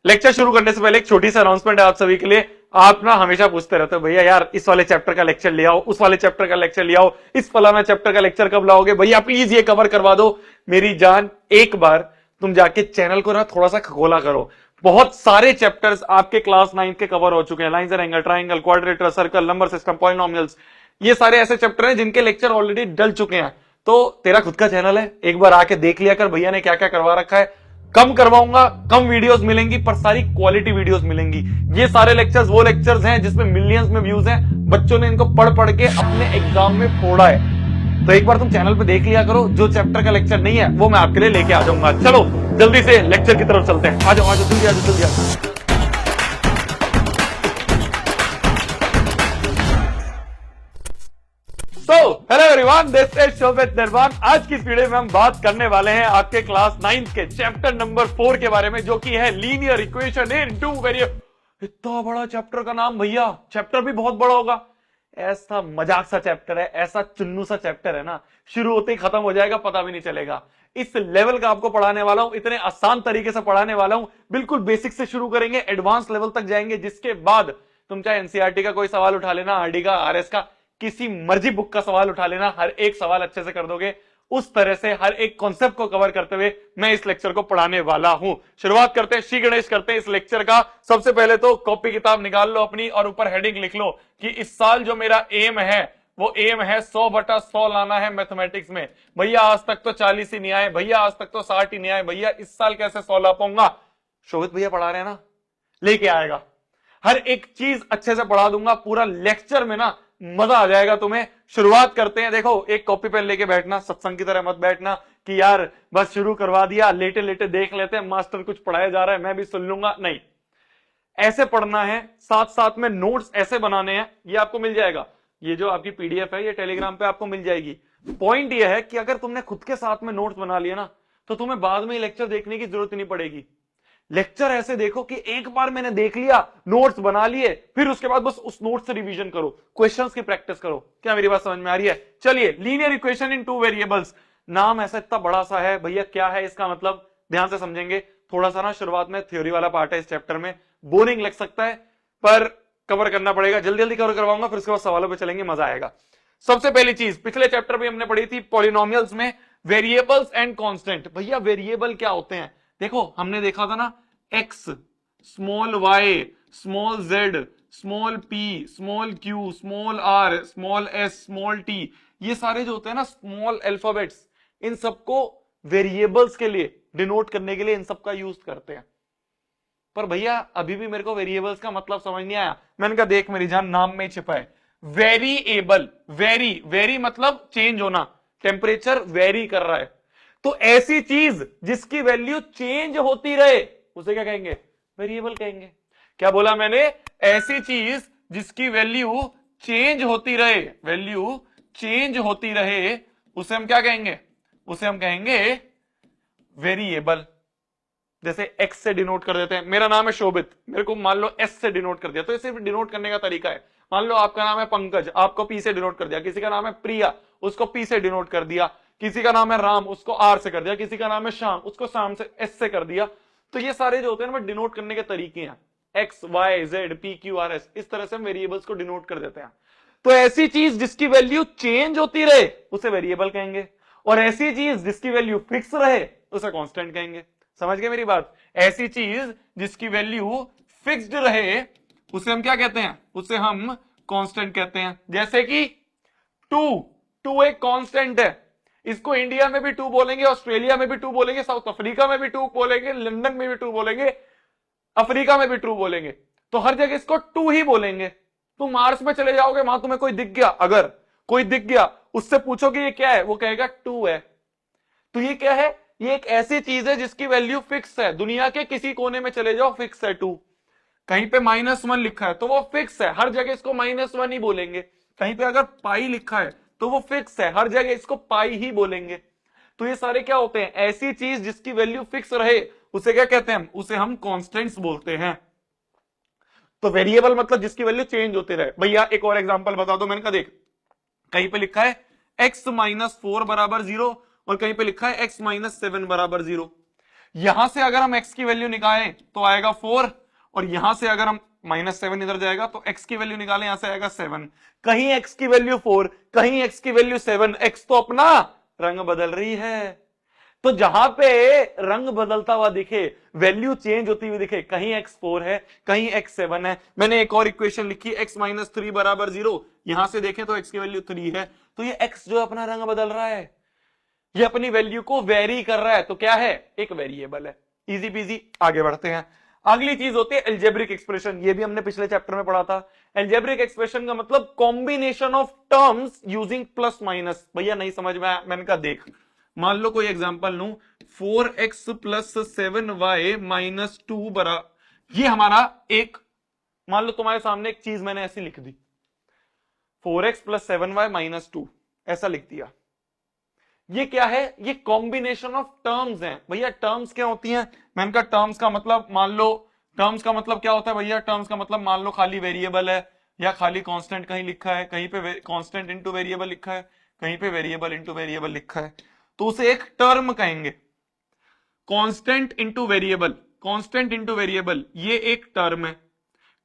Lecture शुरू करने से पहले एक छोटी सी अनाउंसमेंट है आप सभी के लिए। आप ना हमेशा पूछते रहते हो भैया यार इस वाले चैप्टर का लेक्चर ले आओ, उस वाले चैप्टर का लेक्चर ले आओ, इस फलाना चैप्टर का लेक्चर कब लाओगे भैया, प्लीज ये कवर करवा दो। मेरी जान, एक बार तुम जाके चैनल को ना थोड़ा सा खगोला करो। बहुत सारे चैप्टर्स आपके क्लास 9 के कवर हो चुके हैं। Lines and angle, triangle, क्वाड्रेटर, circle, number system, polynomials, ये सारे ऐसे चैप्टर हैं जिनके लेक्चर ऑलरेडी डल चुके हैं। तो तेरा खुद का चैनल है, एक बार आके देख लिया कर भैया ने क्या क्या करवा रखा है। कम करवाऊंगा, कम वीडियोस मिलेंगी, पर सारी क्वालिटी वीडियोस मिलेंगी। ये सारे लेक्चर्स वो लेक्चर्स हैं जिसमें मिलियंस में व्यूज हैं, बच्चों ने इनको पढ़ पढ़ के अपने एग्जाम में फोड़ा है। तो एक बार तुम चैनल पे देख लिया करो, जो चैप्टर का लेक्चर नहीं है वो मैं आपके लिए लेके आ जाऊंगा। चलो जल्दी से लेक्चर की तरफ चलते हैं। आ जाओ आ जाओ, जल्दी आ जाओ, जल्दी आ जाओ। हेलो एवरीवन, दिस इज शोभित निर्वाण। आज की इस वीडियो में हम बात करने वाले हैं आपके क्लास 9 के चैप्टर नंबर 4 के बारे में, जो कि है linear equation in two variable. इतना बड़ा चैप्टर का नाम भैया, चैप्टर भी बहुत बड़ा होगा। ऐसा मजाक सा चैप्टर है, ऐसा चुन्नू सा चैप्टर है ना, शुरू होते ही खत्म हो जाएगा, पता भी नहीं चलेगा। इस लेवल का आपको पढ़ाने वाला हूं, इतने आसान तरीके से पढ़ाने वाला हूं। बिल्कुल बेसिक से शुरू करेंगे, एडवांस लेवल तक जाएंगे, जिसके बाद तुम चाहे एनसीईआरटी का कोई सवाल उठा लेना, आरडी का, आरएस का, किसी मर्जी बुक का सवाल उठा लेना, हर एक सवाल अच्छे से कर दोगे। उस तरह से हर एक कॉन्सेप्ट को कवर करते हुए मैं इस लेक्चर को पढ़ाने वाला हूं। शुरुआत करते हैं, श्री गणेश करते हैं इस लेक्चर का। सबसे पहले तो कॉपी किताब निकाल लो अपनी और ऊपर हेडिंग लिख लो कि इस साल जो मेरा एम है वो एम है 100/100 लाना है मैथमेटिक्स में। भैया आज तक तो 40 ही नहीं आए, भैया आज तक तो 60 ही नहीं आए, भैया इस साल कैसे 100 ला पाऊंगा। शोभित भैया पढ़ा रहे हैं ना, लेके आएगा। हर एक चीज अच्छे से पढ़ा दूंगा, पूरा लेक्चर में ना मजा आ जाएगा तुम्हें। शुरुआत करते हैं। देखो, एक कॉपी पेन लेके बैठना, सत्संग की तरह मत बैठना कि यार बस शुरू करवा दिया, लेटे लेटे देख लेते हैं, मास्टर कुछ पढ़ाया जा रहा है मैं भी सुन लूंगा। नहीं, ऐसे पढ़ना है, साथ साथ में नोट्स ऐसे बनाने हैं। ये आपको मिल जाएगा, ये जो आपकी पीडीएफ है ये टेलीग्राम पे आपको मिल जाएगी। पॉइंट ये है कि अगर तुमने खुद के साथ में नोट्स बना लिए ना, तो तुम्हें बाद में लेक्चर देखने की जरूरत नहीं पड़ेगी। लेक्चर ऐसे देखो कि एक बार मैंने देख लिया, नोट्स बना लिए, फिर उसके बाद बस उस नोट से रिवीजन करो, क्वेश्चंस की प्रैक्टिस करो। क्या मेरी बात समझ में आ रही है? चलिए, linear equation in two variables, नाम ऐसा इतना बड़ा सा है भैया, क्या है इसका मतलब, ध्यान से समझेंगे। थोड़ा सा ना शुरुआत में थ्योरी वाला पार्ट है इस चैप्टर में, बोरिंग लग सकता है पर कवर करना पड़ेगा, जल्दी जल्दी कवर करवाऊंगा, फिर उसके बाद सवालों पे चलेंगे, मजा आएगा। सबसे पहली चीज पिछले चैप्टर में हमने पढ़ी थी पॉलिनोमियल्स में, वेरिएबल्स एंड कांस्टेंट। भैया वेरिएबल क्या होते हैं? देखो, हमने देखा था ना, x, small y, small z, small p, small q, small r, small s, small t, ये सारे जो होते हैं ना स्मॉल अल्फाबेट्स, इन सबको वेरिएबल्स के लिए डिनोट करने के लिए इन सबका यूज करते हैं। पर भैया अभी भी मेरे को वेरिएबल्स का मतलब समझ नहीं आया। मैंने कहा देख मेरी जान, नाम में छिपा है वेरिएबल। वेरी, वेरी मतलब चेंज होना, टेम्परेचर वेरी कर रहा है। तो ऐसी चीज जिसकी वैल्यू चेंज होती रहे उसे क्या कहेंगे? वेरिएबल कहेंगे। क्या बोला मैंने? ऐसी चीज जिसकी वैल्यू चेंज होती रहे, वैल्यू चेंज होती रहे, उसे हम क्या कहेंगे? उसे हम कहेंगे वेरिएबल। जैसे एक्स से डिनोट कर देते हैं, मेरा नाम है शोभित, मेरे को मान लो एस से डिनोट कर दिया, तो ये सिर्फ डिनोट करने का तरीका है। मान लो आपका नाम है पंकज, आपको पी से डिनोट कर दिया, किसी का नाम है प्रिया, उसको पी से डिनोट कर दिया, किसी का नाम है राम, उसको आर से कर दिया, किसी का नाम है श्याम, उसको शाम से एस से कर दिया। तो ये सारे जो होते हैं ना वो डिनोट करने के तरीके हैं, x y z p q r s, इस तरह से हम वेरिएबल्स को डिनोट कर देते हैं। तो ऐसी चीज जिसकी वैल्यू चेंज होती रहे उसे वेरिएबल कहेंगे, और ऐसी चीज जिसकी वैल्यू फिक्स रहे उसे कांस्टेंट कहेंगे। समझ गए मेरी बात? ऐसी चीज जिसकी वैल्यू फिक्स्ड रहे उसे हम क्या कहते हैं? उसे हम कांस्टेंट कहते हैं। जैसे कि टू एक कांस्टेंट है, इसको इंडिया में भी टू बोलेंगे, ऑस्ट्रेलिया में भी टू बोलेंगे, साउथ अफ्रीका में भी टू बोलेंगे, लंदन में भी टू बोलेंगे, अफ्रीका में भी टू बोलेंगे, तो हर जगह इसको टू ही बोलेंगे। तुम मार्स में चले जाओगे, वहां तुम्हें कोई दिख गया, अगर कोई दिख गया, उससे पूछोगे ये क्या है, वो कहेगा टू है। तो ये क्या है? ये एक ऐसी चीज है जिसकी वैल्यू फिक्स है, दुनिया के किसी कोने में चले जाओ फिक्स है टू। कहीं पे -1 लिखा है तो वो फिक्स है, हर जगह इसको -1 ही बोलेंगे। कहीं पे अगर पाई लिखा है तो वो फिक्स है, हर जगह इसको पाई ही बोलेंगे। तो ये सारे क्या होते हैं? ऐसी चीज जिसकी वैल्यू फिक्स रहे उसे क्या कहते हैं? उसे हम कांस्टेंट्स बोलते हैं। तो वेरिएबल मतलब जिसकी वैल्यू चेंज होते रहे। भैया एक और एग्जांपल बता दो। मैंने कहा देख, कहीं पे लिखा है x -4 = 0 और कहीं पे लिखा है x -7 = 0। यहां से अगर हम x की वैल्यू निकालें तो आएगा 4, और यहां से अगर हम -7 इधर जाएगा तो x की वैल्यू निकालें, यहां से आएगा 7। कहीं x की वैल्यू 4, कहीं x की वैल्यू 7, x तो अपना रंग बदल रही है। तो जहां पे रंग बदलता हुआ दिखे, वैल्यू चेंज होती हुई दिखे, कहीं x4 है, कहीं x7 है। मैंने एक और इक्वेशन लिखी, x - 3 = 0। यहां से देखें तो x की वैल्यू 3 है, तो ये x जो अपना रंग बदल रहा है, ये अपनी वैल्यू को वेरी कर रहा है, तो क्या है, एक वेरिएबल है। Easy PG. आगे बढ़ते हैं। अगली चीज होती है एल्जेब्रिक एक्सप्रेशन। ये भी हमने पिछले चैप्टर में पढ़ा था। एल्जेब्रिक एक्सप्रेशन का मतलब combination of terms using plus minus. भैया नहीं समझ में आया, मैंने कहा देख, मान लो कोई एग्जांपल लूं, 4x + 7y - 2 बराबर, ये हमारा एक, मान लो तुम्हारे सामने एक चीज मैंने ऐसी लिख दी, 4x + 7y - 2, ऐसा लिख दिया। ये क्या है, ये कॉम्बिनेशन ऑफ टर्म्स हैं। भैया टर्म्स क्या होती हैं, मैंने कहा टर्म्स का मतलब, मान लो टर्म्स का मतलब क्या होता है भैया, टर्म्स का मतलब मान लो खाली वेरिएबल है, या खाली कांस्टेंट कहीं लिखा है, कहीं पे कांस्टेंट इनटू वेरिएबल लिखा है, कहीं पे वेरिएबल इनटू वेरिएबल लिखा है, तो उसे एक टर्म कहेंगे। Constant into variable, constant into variable ये एक टर्म है,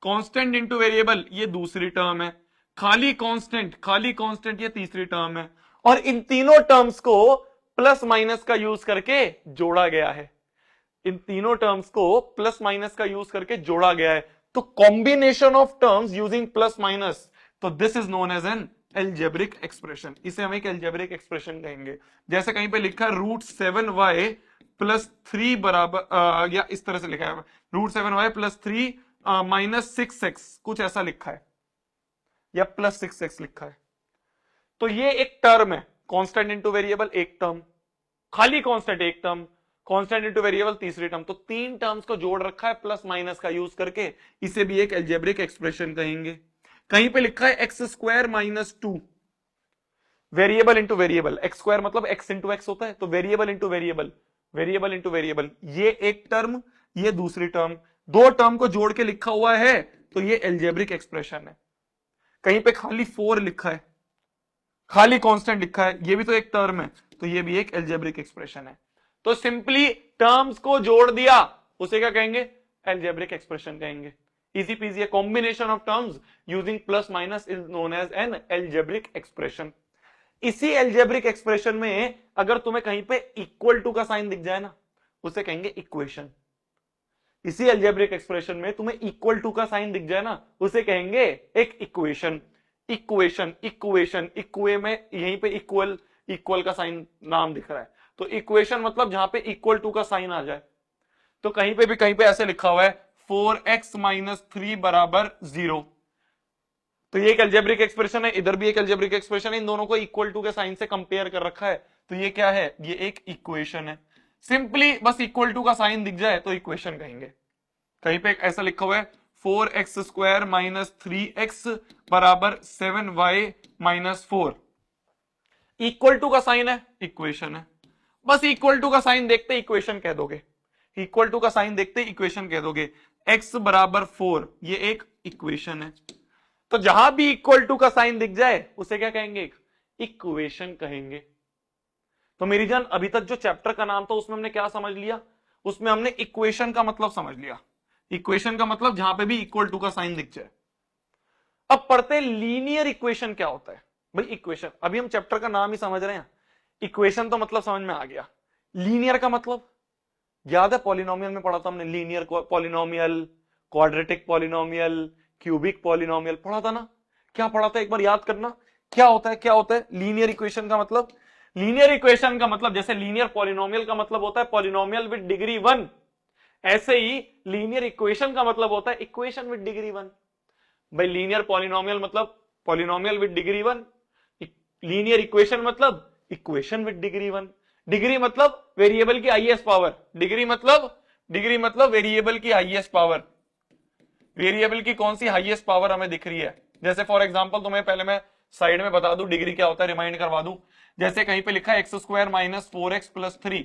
कांस्टेंट इनटू वेरिएबल ये दूसरी टर्म है, खाली कांस्टेंट ये तीसरी टर्म है। और इन तीनों टर्म्स को प्लस माइनस का यूज करके जोड़ा गया है, इन तीनों टर्म्स को प्लस माइनस का यूज करके जोड़ा गया है। तो combination of terms using plus minus, तो this is known as an algebraic expression. इसे हम एक एल्जेब्रिक एक्सप्रेशन कहेंगे। जैसे कहीं पे लिखा है √7y + 3 बराबर, या इस तरह से लिखा है √7y + 3 - 6x, कुछ ऐसा लिखा है, या +6x लिखा है। तो ये एक टर्म है, कांस्टेंट इनटू वेरिएबल एक टर्म, खाली कांस्टेंट एक टर्म, कांस्टेंट इनटू वेरिएबल तीसरी टर्म। तो तीन टर्म्स को जोड़ रखा है प्लस माइनस का यूज करके, इसे भी एक एल्जेब्रिक एक्सप्रेशन कहेंगे। कहीं पे लिखा है x² - 2, variable into variable, x² मतलब x इंटू एक्स होता है, तो variable into variable, variable into variable, ये एक टर्म, ये दूसरी टर्म, दो टर्म को जोड़ के लिखा हुआ है, तो ये एल्जेब्रिक एक्सप्रेशन है। कहीं पे खाली 4 लिखा है, खाली कांस्टेंट लिखा है, ये भी तो एक टर्म है, तो ये भी एक एल्जेब्रिक एक्सप्रेशन है। तो सिंपली टर्म्स को जोड़ दिया, उसे क्या कहेंगे, एल्जेब्रिक एक्सप्रेशन कहेंगे। Easy peasy. Combination of terms using plus minus is known as an algebraic expression. इसी एल्जेब्रिक एक्सप्रेशन में अगर तुम्हें कहीं पे इक्वल टू का साइन दिख जाए ना, उसे कहेंगे इक्वेशन। इसी एल्जेब्रिक एक्सप्रेशन में तुम्हें इक्वल टू का साइन दिख जाए ना, उसे कहेंगे एक इक्वेशन। इक्वेशन, इक्वेशन, इक्वे में यहीं पे इक्वल, इक्वल का साइन नाम दिख रहा है, तो इक्वेशन मतलब जहां पे इक्वल टू का साइन आ जाए। तो कहीं पे भी, कहीं पे ऐसे लिखा हुआ है 4x - 3 = 0, तो ये एक एल्जेब्रिक एक्सप्रेशन है, इधर भी एक एल्जेब्रिक एक्सप्रेशन है, इन दोनों को इक्वल टू के साइन से कंपेयर कर रखा है, तो ये क्या है, ये एक इक्वेशन है। सिंपली बस इक्वल टू का साइन दिख जाए तो इक्वेशन कहेंगे। कहीं पे ऐसा लिखा हुआ है 4x² - 3x = 7y - 4, equal to का साइन है, इक्वेशन है। बस इक्वल टू का साइन देखते इक्वेशन कह दोगे, इक्वल टू का साइन देखते इक्वेशन कह दोगे। x = 4, ये एक इक्वेशन है। तो जहां भी इक्वल टू का साइन दिख जाए उसे क्या कहेंगे, इक्वेशन कहेंगे। तो मेरी जान, अभी तक जो चैप्टर का नाम था उसमें हमने क्या समझ लिया, उसमें हमने इक्वेशन का मतलब समझ लिया। इक्वेशन का मतलब जहां पे भी इक्वल टू का साइन दिख जाए। अब पढ़ते हैं लीनियर इक्वेशन क्या होता है। भाई इक्वेशन, अभी हम चैप्टर का नाम ही समझ रहे हैं, इक्वेशन तो मतलब समझ में आ गया, लीनियर का मतलब याद है, पॉलिनोमियल में पढ़ा था हमने, linear polynomial, quadratic polynomial, cubic polynomial पढ़ा था ना। क्या पढ़ा था एक बार याद करना, क्या होता है, क्या होता है लीनियर इक्वेशन का मतलब। लीनियर इक्वेशन का मतलब, जैसे लीनियर पॉलिनोमियल का मतलब होता है पॉलिनोमियल विद डिग्री 1, ऐसे ही लीनियर इक्वेशन का मतलब होता है इक्वेशन विद डिग्री 1। भाई लीनियर पॉलिनोमियल मतलब polynomial with degree 1, linear equation मतलब इक्वेशन विद डिग्री 1। डिग्री मतलब वेरिएबल की हाईएस्ट पावर, डिग्री मतलब वेरिएबल की हाईएस्ट पावर। वेरिएबल की कौन सी हाईएस्ट पावर हमें दिख रही है। जैसे फॉर एग्जांपल तुम्हें पहले मैं साइड में बता दूं डिग्री क्या होता है, रिमाइंड करवा दूं। जैसे कहीं पे लिखा है x² - 4x + 3,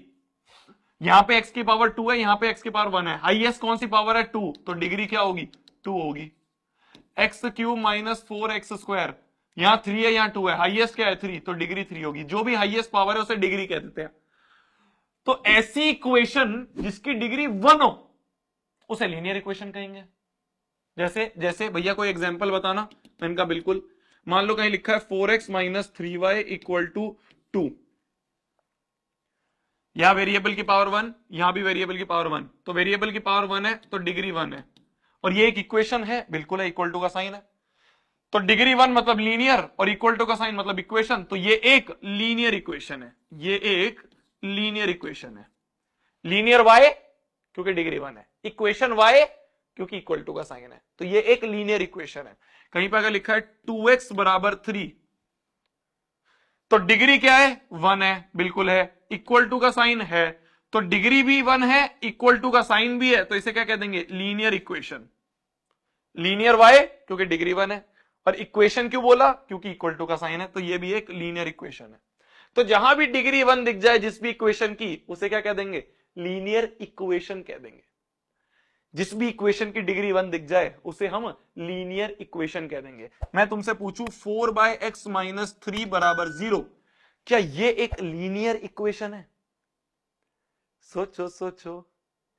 यहां पे x की पावर 2 है, यहां पे x की पावर 1 है, हाईएस्ट कौन सी पावर है 2, तो डिग्री क्या होगी 2 होगी। x³ - 4x², यहां 3 है, यहां 2 है, हाईएस्ट क्या है 3, तो डिग्री 3 होगी। जो भी हाईएस्ट पावर है उसे डिग्री कह देते हैं। तो ऐसी इक्वेशन जिसकी डिग्री 1 हो उसे लीनियर इक्वेशन कहेंगे। जैसे जैसे भैया कोई एग्जांपल बताना। मैंने कहा बिल्कुल, मान लो कहीं लिखा है 4x minus 3y equal to 2, यहां वेरिएबल की पावर 1, यहां भी वेरिएबल की पावर 1, तो वेरिएबल की पावर 1 है तो डिग्री 1 है, और ये एक इक्वेशन है, बिल्कुल है, इक्वल टू का साइन है, तो डिग्री 1 मतलब लीनियर और इक्वल टू का साइन मतलब इक्वेशन, तो ये एक लीनियर इक्वेशन है, ये एक लीनियर इक्वेशन है। लीनियर वाई क्योंकि डिग्री 1 है, इक्वेशन वाई क्योंकि इक्वल टू का साइन है, तो ये एक लीनियर इक्वेशन है। कहीं पर अगर लिखा है 2x बराबर 3, तो डिग्री क्या है 1 है, बिल्कुल है, इक्वल टू का साइन है, तो डिग्री भी 1 है, इक्वल टू का साइन भी है, तो इसे क्या कह देंगे लीनियर इक्वेशन। लीनियर वाई क्योंकि डिग्री 1 है, और इक्वेशन क्यों बोला क्योंकि इक्वल टू का साइन है, तो ये भी एक लीनियर इक्वेशन है। तो जहां भी डिग्री 1 दिख जाए जिस भी इक्वेशन की, उसे क्या कह देंगे लीनियर इक्वेशन कह देंगे। जिस भी इक्वेशन की डिग्री 1 दिख जाए उसे हम लीनियर इक्वेशन कह देंगे। मैं तुमसे पूछूं 4/x माइनस 3 बराबर 0, क्या ये एक लीनियर इक्वेशन है? सोचो सोचो,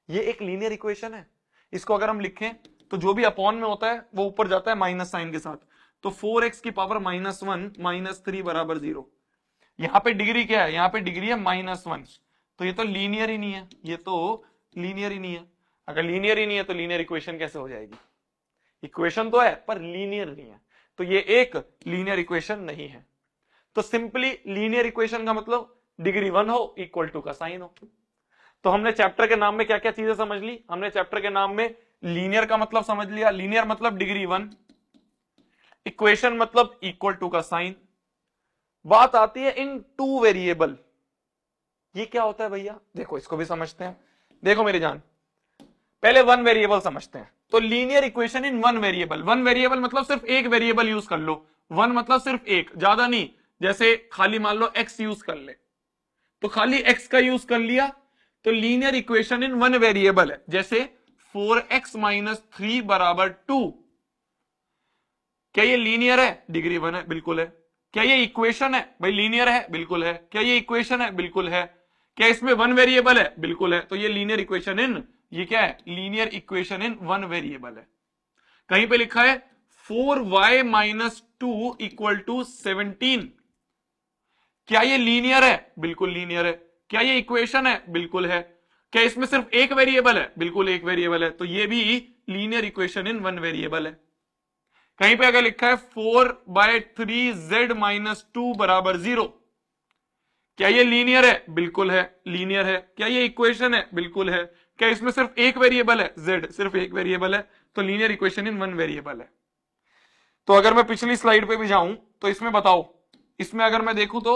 ये एक लीनियर इक्वेशन है। इसको अगर हम लिखें तो जो भी अपॉन में होता है वो ऊपर जाता है माइनस साइन के साथ, तो 4x की पावर -1 माइनस 3 बराबर 0। यहां पे डिग्री क्या है, यहां पे डिग्री है -1, तो ये तो लीनियर ही नहीं है, ये तो लीनियर ही नहीं है। अगर लीनियर ही नहीं है तो लीनियर इक्वेशन कैसे हो जाएगी? इक्वेशन तो है पर लीनियर नहीं है, तो ये एक लीनियर इक्वेशन नहीं है। तो सिंपली लीनियर इक्वेशन का मतलब डिग्री 1 हो, इक्वल टू का साइन हो। तो हमने चैप्टर के नाम में क्या क्या चीजें समझ ली? हमने चैप्टर के नाम में लीनियर का मतलब समझ लिया, लीनियर मतलब डिग्री 1, इक्वेशन मतलब इक्वल टू का साइन। बात आती है इन टू वेरिएबल, ये क्या होता है भैया? देखो इसको भी समझते हैं। देखो मेरी जान, पहले वन वेरिएबल समझते हैं। तो linear equation in one variable, one variable मतलब सिर्फ एक वेरिएबल यूज कर लो, वन मतलब सिर्फ एक, ज्यादा नहीं। जैसे खाली मान लो x यूज कर ले, तो खाली x का यूज कर लिया, तो linear equation in one variable है। जैसे 4x माइनस 3 बराबर 2, क्या ये लीनियर है? डिग्री 1 है, बिल्कुल है। क्या ये इक्वेशन है? भाई लीनियर है, बिल्कुल है। क्या ये इक्वेशन है? बिल्कुल है। क्या इसमें वन वेरिएबल है? बिल्कुल है। तो ये लीनियर इक्वेशन इन, ये क्या है? Linear equation in one variable है। कहीं पे लिखा है 4y माइनस 2 इक्वल टू 17, क्या ये लीनियर है? बिल्कुल लीनियर है। क्या ये इक्वेशन है? बिल्कुल है। क्या इसमें सिर्फ एक वेरिएबल है? बिल्कुल एक वेरिएबल है, तो ये भी linear equation in one variable है। कहीं पे अगर लिखा है 4/3z माइनस 2 बराबर 0, क्या ये लीनियर है? बिल्कुल है, लीनियर है। क्या ये इक्वेशन है? बिल्कुल है। क्या इसमें सिर्फ एक वेरिएबल है? z, सिर्फ एक वेरिएबल है, तो linear equation in one variable है। तो अगर मैं पिछली स्लाइड पे भी जाऊं तो इसमें बताओ, इसमें अगर मैं देखूं तो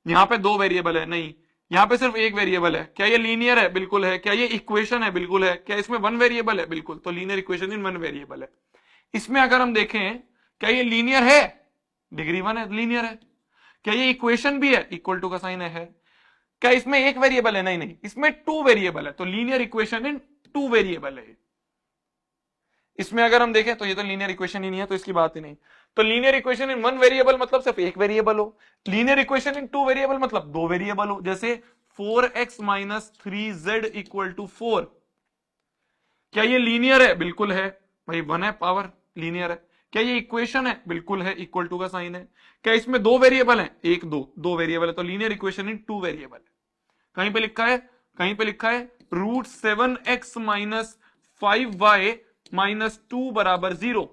यहां पे दो वेरिएबल है, नहीं, यहां पे सिर्फ एक वेरिएबल है। क्या ये लीनियर है? बिल्कुल है। क्या ये इक्वेशन है? बिल्कुल है। क्या इसमें वन वेरिएबल है? बिल्कुल, तो linear equation in one variable है। इसमें अगर हम देखें, क्या ये लीनियर है? डिग्री 1 है, लीनियर है। क्या ये इक्वेशन भी है? इक्वल टू का साइन है। क्या इसमें एक वेरिएबल है? नहीं नहीं, इसमें टू वेरिएबल है, तो linear equation in two variable है। इसमें अगर हम देखें तो ये तो लीनियर इक्वेशन ही नहीं है, तो इसकी बात ही नहीं। तो linear equation in one variable मतलब सिर्फ एक वेरिएबल हो, linear equation in two variable मतलब दो वेरिएबल हो। जैसे 4x minus 3z equal to 4, क्या ये लीनियर है? बिल्कुल है, भाई 1 है पावर, लीनियर है। क्या ये इक्वेशन है? बिल्कुल है, इक्वल टू का साइन है। क्या इसमें दो वेरिएबल है? एक दो वेरिएबल है, तो linear equation in two variable है। कहीं पे लिखा है, कहीं पे लिखा है √7x माइनस 5y माइनस 2 बराबर 0,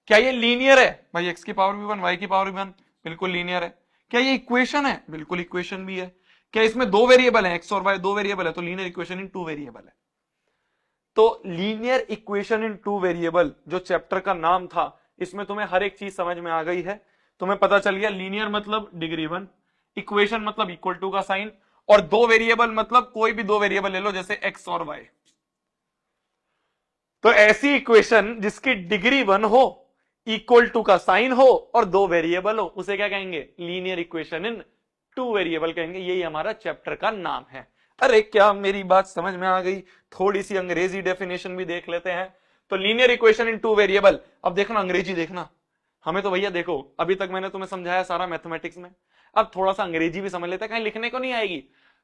क्या ये लीनियर है? भाई x की पावर भी 1, y की पावर भी 1, बिल्कुल लीनियर है। क्या ये इक्वेशन है? बिल्कुल इक्वेशन भी है। क्या इसमें दो वेरिएबल है, x और y दो वेरिएबल है, तो linear equation in two variable है। तो linear equation in two variable जो चैप्टर का नाम था, इसमें तुम्हें हर एक चीज समझ में आ गई है। तुम्हें पता चल गया लीनियर मतलब डिग्री 1, इक्वेशन मतलब इक्वल टू का साइन, और दो वेरिएबल मतलब कोई भी दो वेरिएबल ले लो, जैसे x और y। तो ऐसी इक्वेशन जिसकी डिग्री 1 हो, इक्वल टू का साइन हो और दो वेरिएबल हो, उसे क्या कहेंगे? Linear equation in two variable कहेंगे। यही हमारा चैप्टर का नाम है। अरे क्या मेरी बात समझ में आ गई? थोड़ी सी अंग्रेजी डेफिनेशन भी देख लेते हैं। तो linear equation in two variable, अब देखना अंग्रेजी देखना। हमें तो भैया देखो, अभी तक मैंने तुम्हें समझाया सारा मैथमेटिक्स में, अब थोड़ा सा अंग्रेजी भी समझ लेते हैं, कहीं लिखने को नहीं आएगी।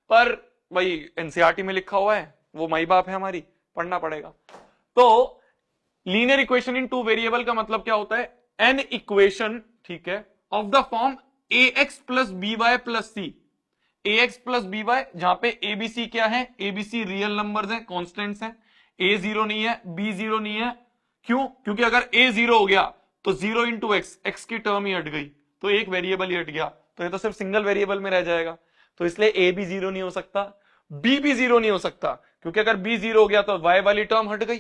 पर भाई एनसीईआरटी में लिखा हुआ है, वो माई बाप है हमारी, पढ़ना पड़ेगा। तो linear equation in two variable का मतलब क्या होता है, एन इक्वेशन, ठीक है, of the form a x plus B Y plus c, a x plus B y, जहां पे एबीसी क्या है, एबीसी रियल नंबर्स हैं, कॉन्स्टेंट्स हैं, ए जीरो नहीं है, बी जीरो नहीं है, क्यों, क्योंकि अगर ए जीरो हो गया तो जीरो इंटू एक्स, एक्स की टर्म ही हट गई, तो एक वेरिएबल ही हट गया, तो ये तो सिर्फ सिंगल वेरिएबल में रह जाएगा, तो इसलिए ए भी जीरो नहीं हो सकता, बी भी जीरो नहीं हो सकता, क्योंकि अगर बी जीरो हो गया तो वाई वाली टर्म हट गई,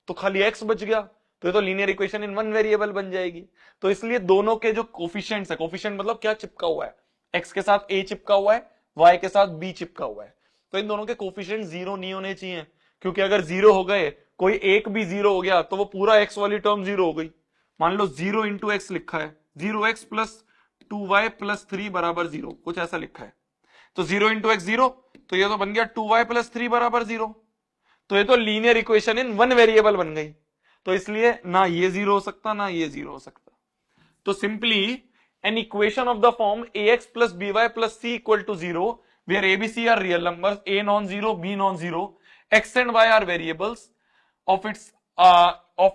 तो खाली एक्स बच गया, तो ये तो linear equation in one variable बन जाएगी। तो इसलिए दोनों के जो कोफिशिएंट्स है, कोफिशिएंट मतलब क्या चिपका हुआ है, एक्स के साथ ए चिपका हुआ है, वाई के साथ बी चिपका हुआ है, तो इन दोनों के कोफिशिएंट जीरो नहीं होने चाहिए, क्योंकि अगर जीरो हो गए, कोई एक भी जीरो हो गया तो वो पूरा एक्स वाली टर्म जीरो हो गई। मान लो जीरो इंटू एक्स लिखा है, zero x plus 2y plus 3 बराबर जीरो, कुछ ऐसा लिखा है, तो जीरो इंटू एक्स जीरो, तो ये तो बन गया 2y प्लस 3 बराबर जीरो, तो ये तो linear equation in one variable बन गई, तो इसलिए ना ये जीरो हो सकता ना ये जीरो हो सकता। तो simply an equation of the form ax plus by plus c equal to zero, where a b c are real numbers, a non zero, b non zero, x and y are variables of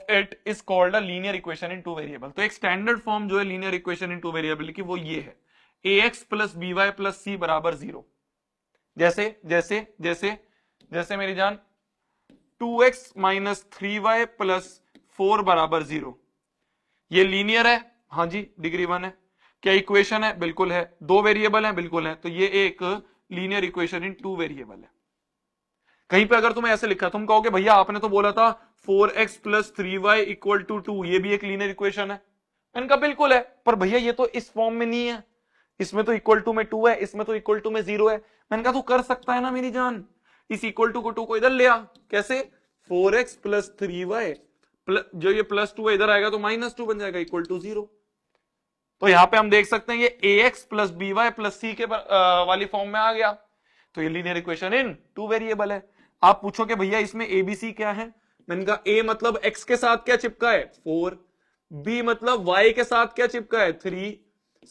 it is called a linear equation in two variable। तो एक standard form जो है linear equation in two variable की, वो ये है ax plus by plus c बराबर zero. जैसे जैसे जैसे जैसे मेरी जान 2x माइनस 3y प्लस 4 बराबर जीरो, ये लीनियर है, हाँ जी डिग्री 1 है। क्या इक्वेशन है, बिल्कुल है। दो वेरिएबल है, बिल्कुल है। तो ये एक linear equation in two variable है। कहीं पे अगर तुम्हें ऐसे लिखा, तुम कहोगे भैया आपने तो बोला था 4x plus 3y equal to 2, ये भी एक लीनियर इक्वेशन है। मैंने कहा बिल्कुल है, पर भैया ये तो इस फॉर्म में नहीं है, इसमें तो इक्वल टू में 2 है, इसमें तो इक्वल टू में 0 है। मैंने कहा तू कर सकता है ना मेरी जान, इस इक्वल टू को 2 को इधर ले आ। कैसे, 4x प्लस 3y जो ये प्लस 2 है इधर आएगा तो माइनस 2 बन जाएगा, इक्वल टू 0। तो यहां पे हम देख सकते हैं ये ax plus by plus c के वाली फॉर्म में आ गया, तो ये linear equation in two variable है। आप पूछोगे भैया इसमें एबीसी क्या है, मैंने कहा a मतलब x के साथ क्या चिपका है 4, b मतलब y के साथ क्या चिपका है 3,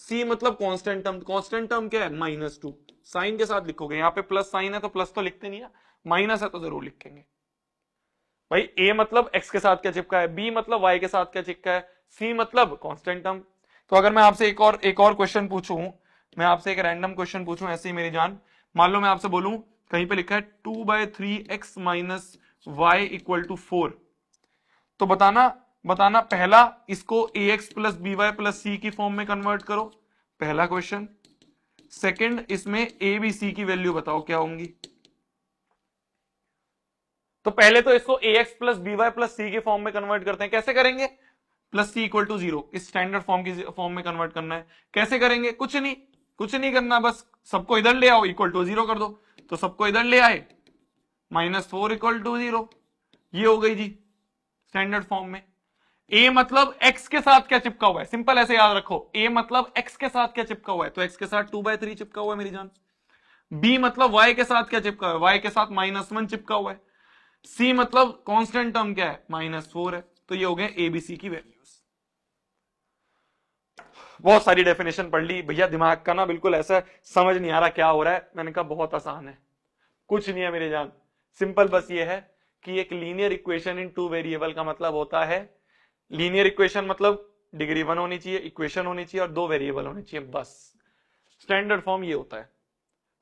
c मतलब कांस्टेंट टर्म क्या है -2। साइन के साथ लिखोगे, यहाँ पे प्लस साइन है तो प्लस तो लिखते नहीं है, माइनस है तो जरूर लिखेंगे। भाई a मतलब x के साथ क्या चिपका है, b मतलब y के साथ क्या चिपका है, c मतलब कांस्टेंट टर्म। तो अगर मैं आपसे एक और क्वेश्चन पूछूं, मैं आपसे एक रैंडम क्वेश्चन पूछूं ऐसे ही मेरी जान, मान लो मैं आपसे बोलूं कहीं पे लिखा है 2/3x minus y equal to 4, तो बताना पहला इसको ax plus by plus c की फॉर्म में कन्वर्ट करो, पहला क्वेश्चन। सेकंड, इसमें a b c की वैल्यू बताओ क्या होंगी। तो पहले तो इसको ax plus by plus c की फॉर्म में कन्वर्ट करते हैं। कैसे करेंगे, प्लस सी इक्वल टू 0 इस स्टैंडर्ड फॉर्म में कन्वर्ट करना है। कैसे करेंगे, कुछ नहीं करना, बस सबको इधर ले आओ, इक्वल टू 0 कर दो। तो सबको इधर ले आए, -4 इक्वल टू 0, ये हो गई जी स्टैंडर्ड फॉर्म में। a मतलब x के साथ क्या चिपका हुआ है, सिंपल ऐसे याद रखो, a मतलब x के साथ क्या चिपका हुआ है, तो x के साथ 2/3 चिपका हुआ है मेरी जान। b मतलब y के साथ क्या चिपका हुआ है, y के साथ -1 चिपका हुआ है। c मतलब कांस्टेंट टर्म क्या है -4 है। तो ये हो गए एबीसी की वैल्यूज। बहुत सारी डेफिनेशन पढ़ ली भैया, दिमाग का ना बिल्कुल ऐसा समझ नहीं आ रहा क्या हो रहा है। मैंने कहा बहुत आसान है, कुछ नहीं है मेरी जान, सिंपल बस ये है कि एक linear equation in two variable का मतलब होता है, लीनियर इक्वेशन मतलब डिग्री 1 होनी चाहिए, इक्वेशन होनी चाहिए और 2 वेरिएबल होने चाहिए, बस स्टैंडर्ड फॉर्म ये होता है।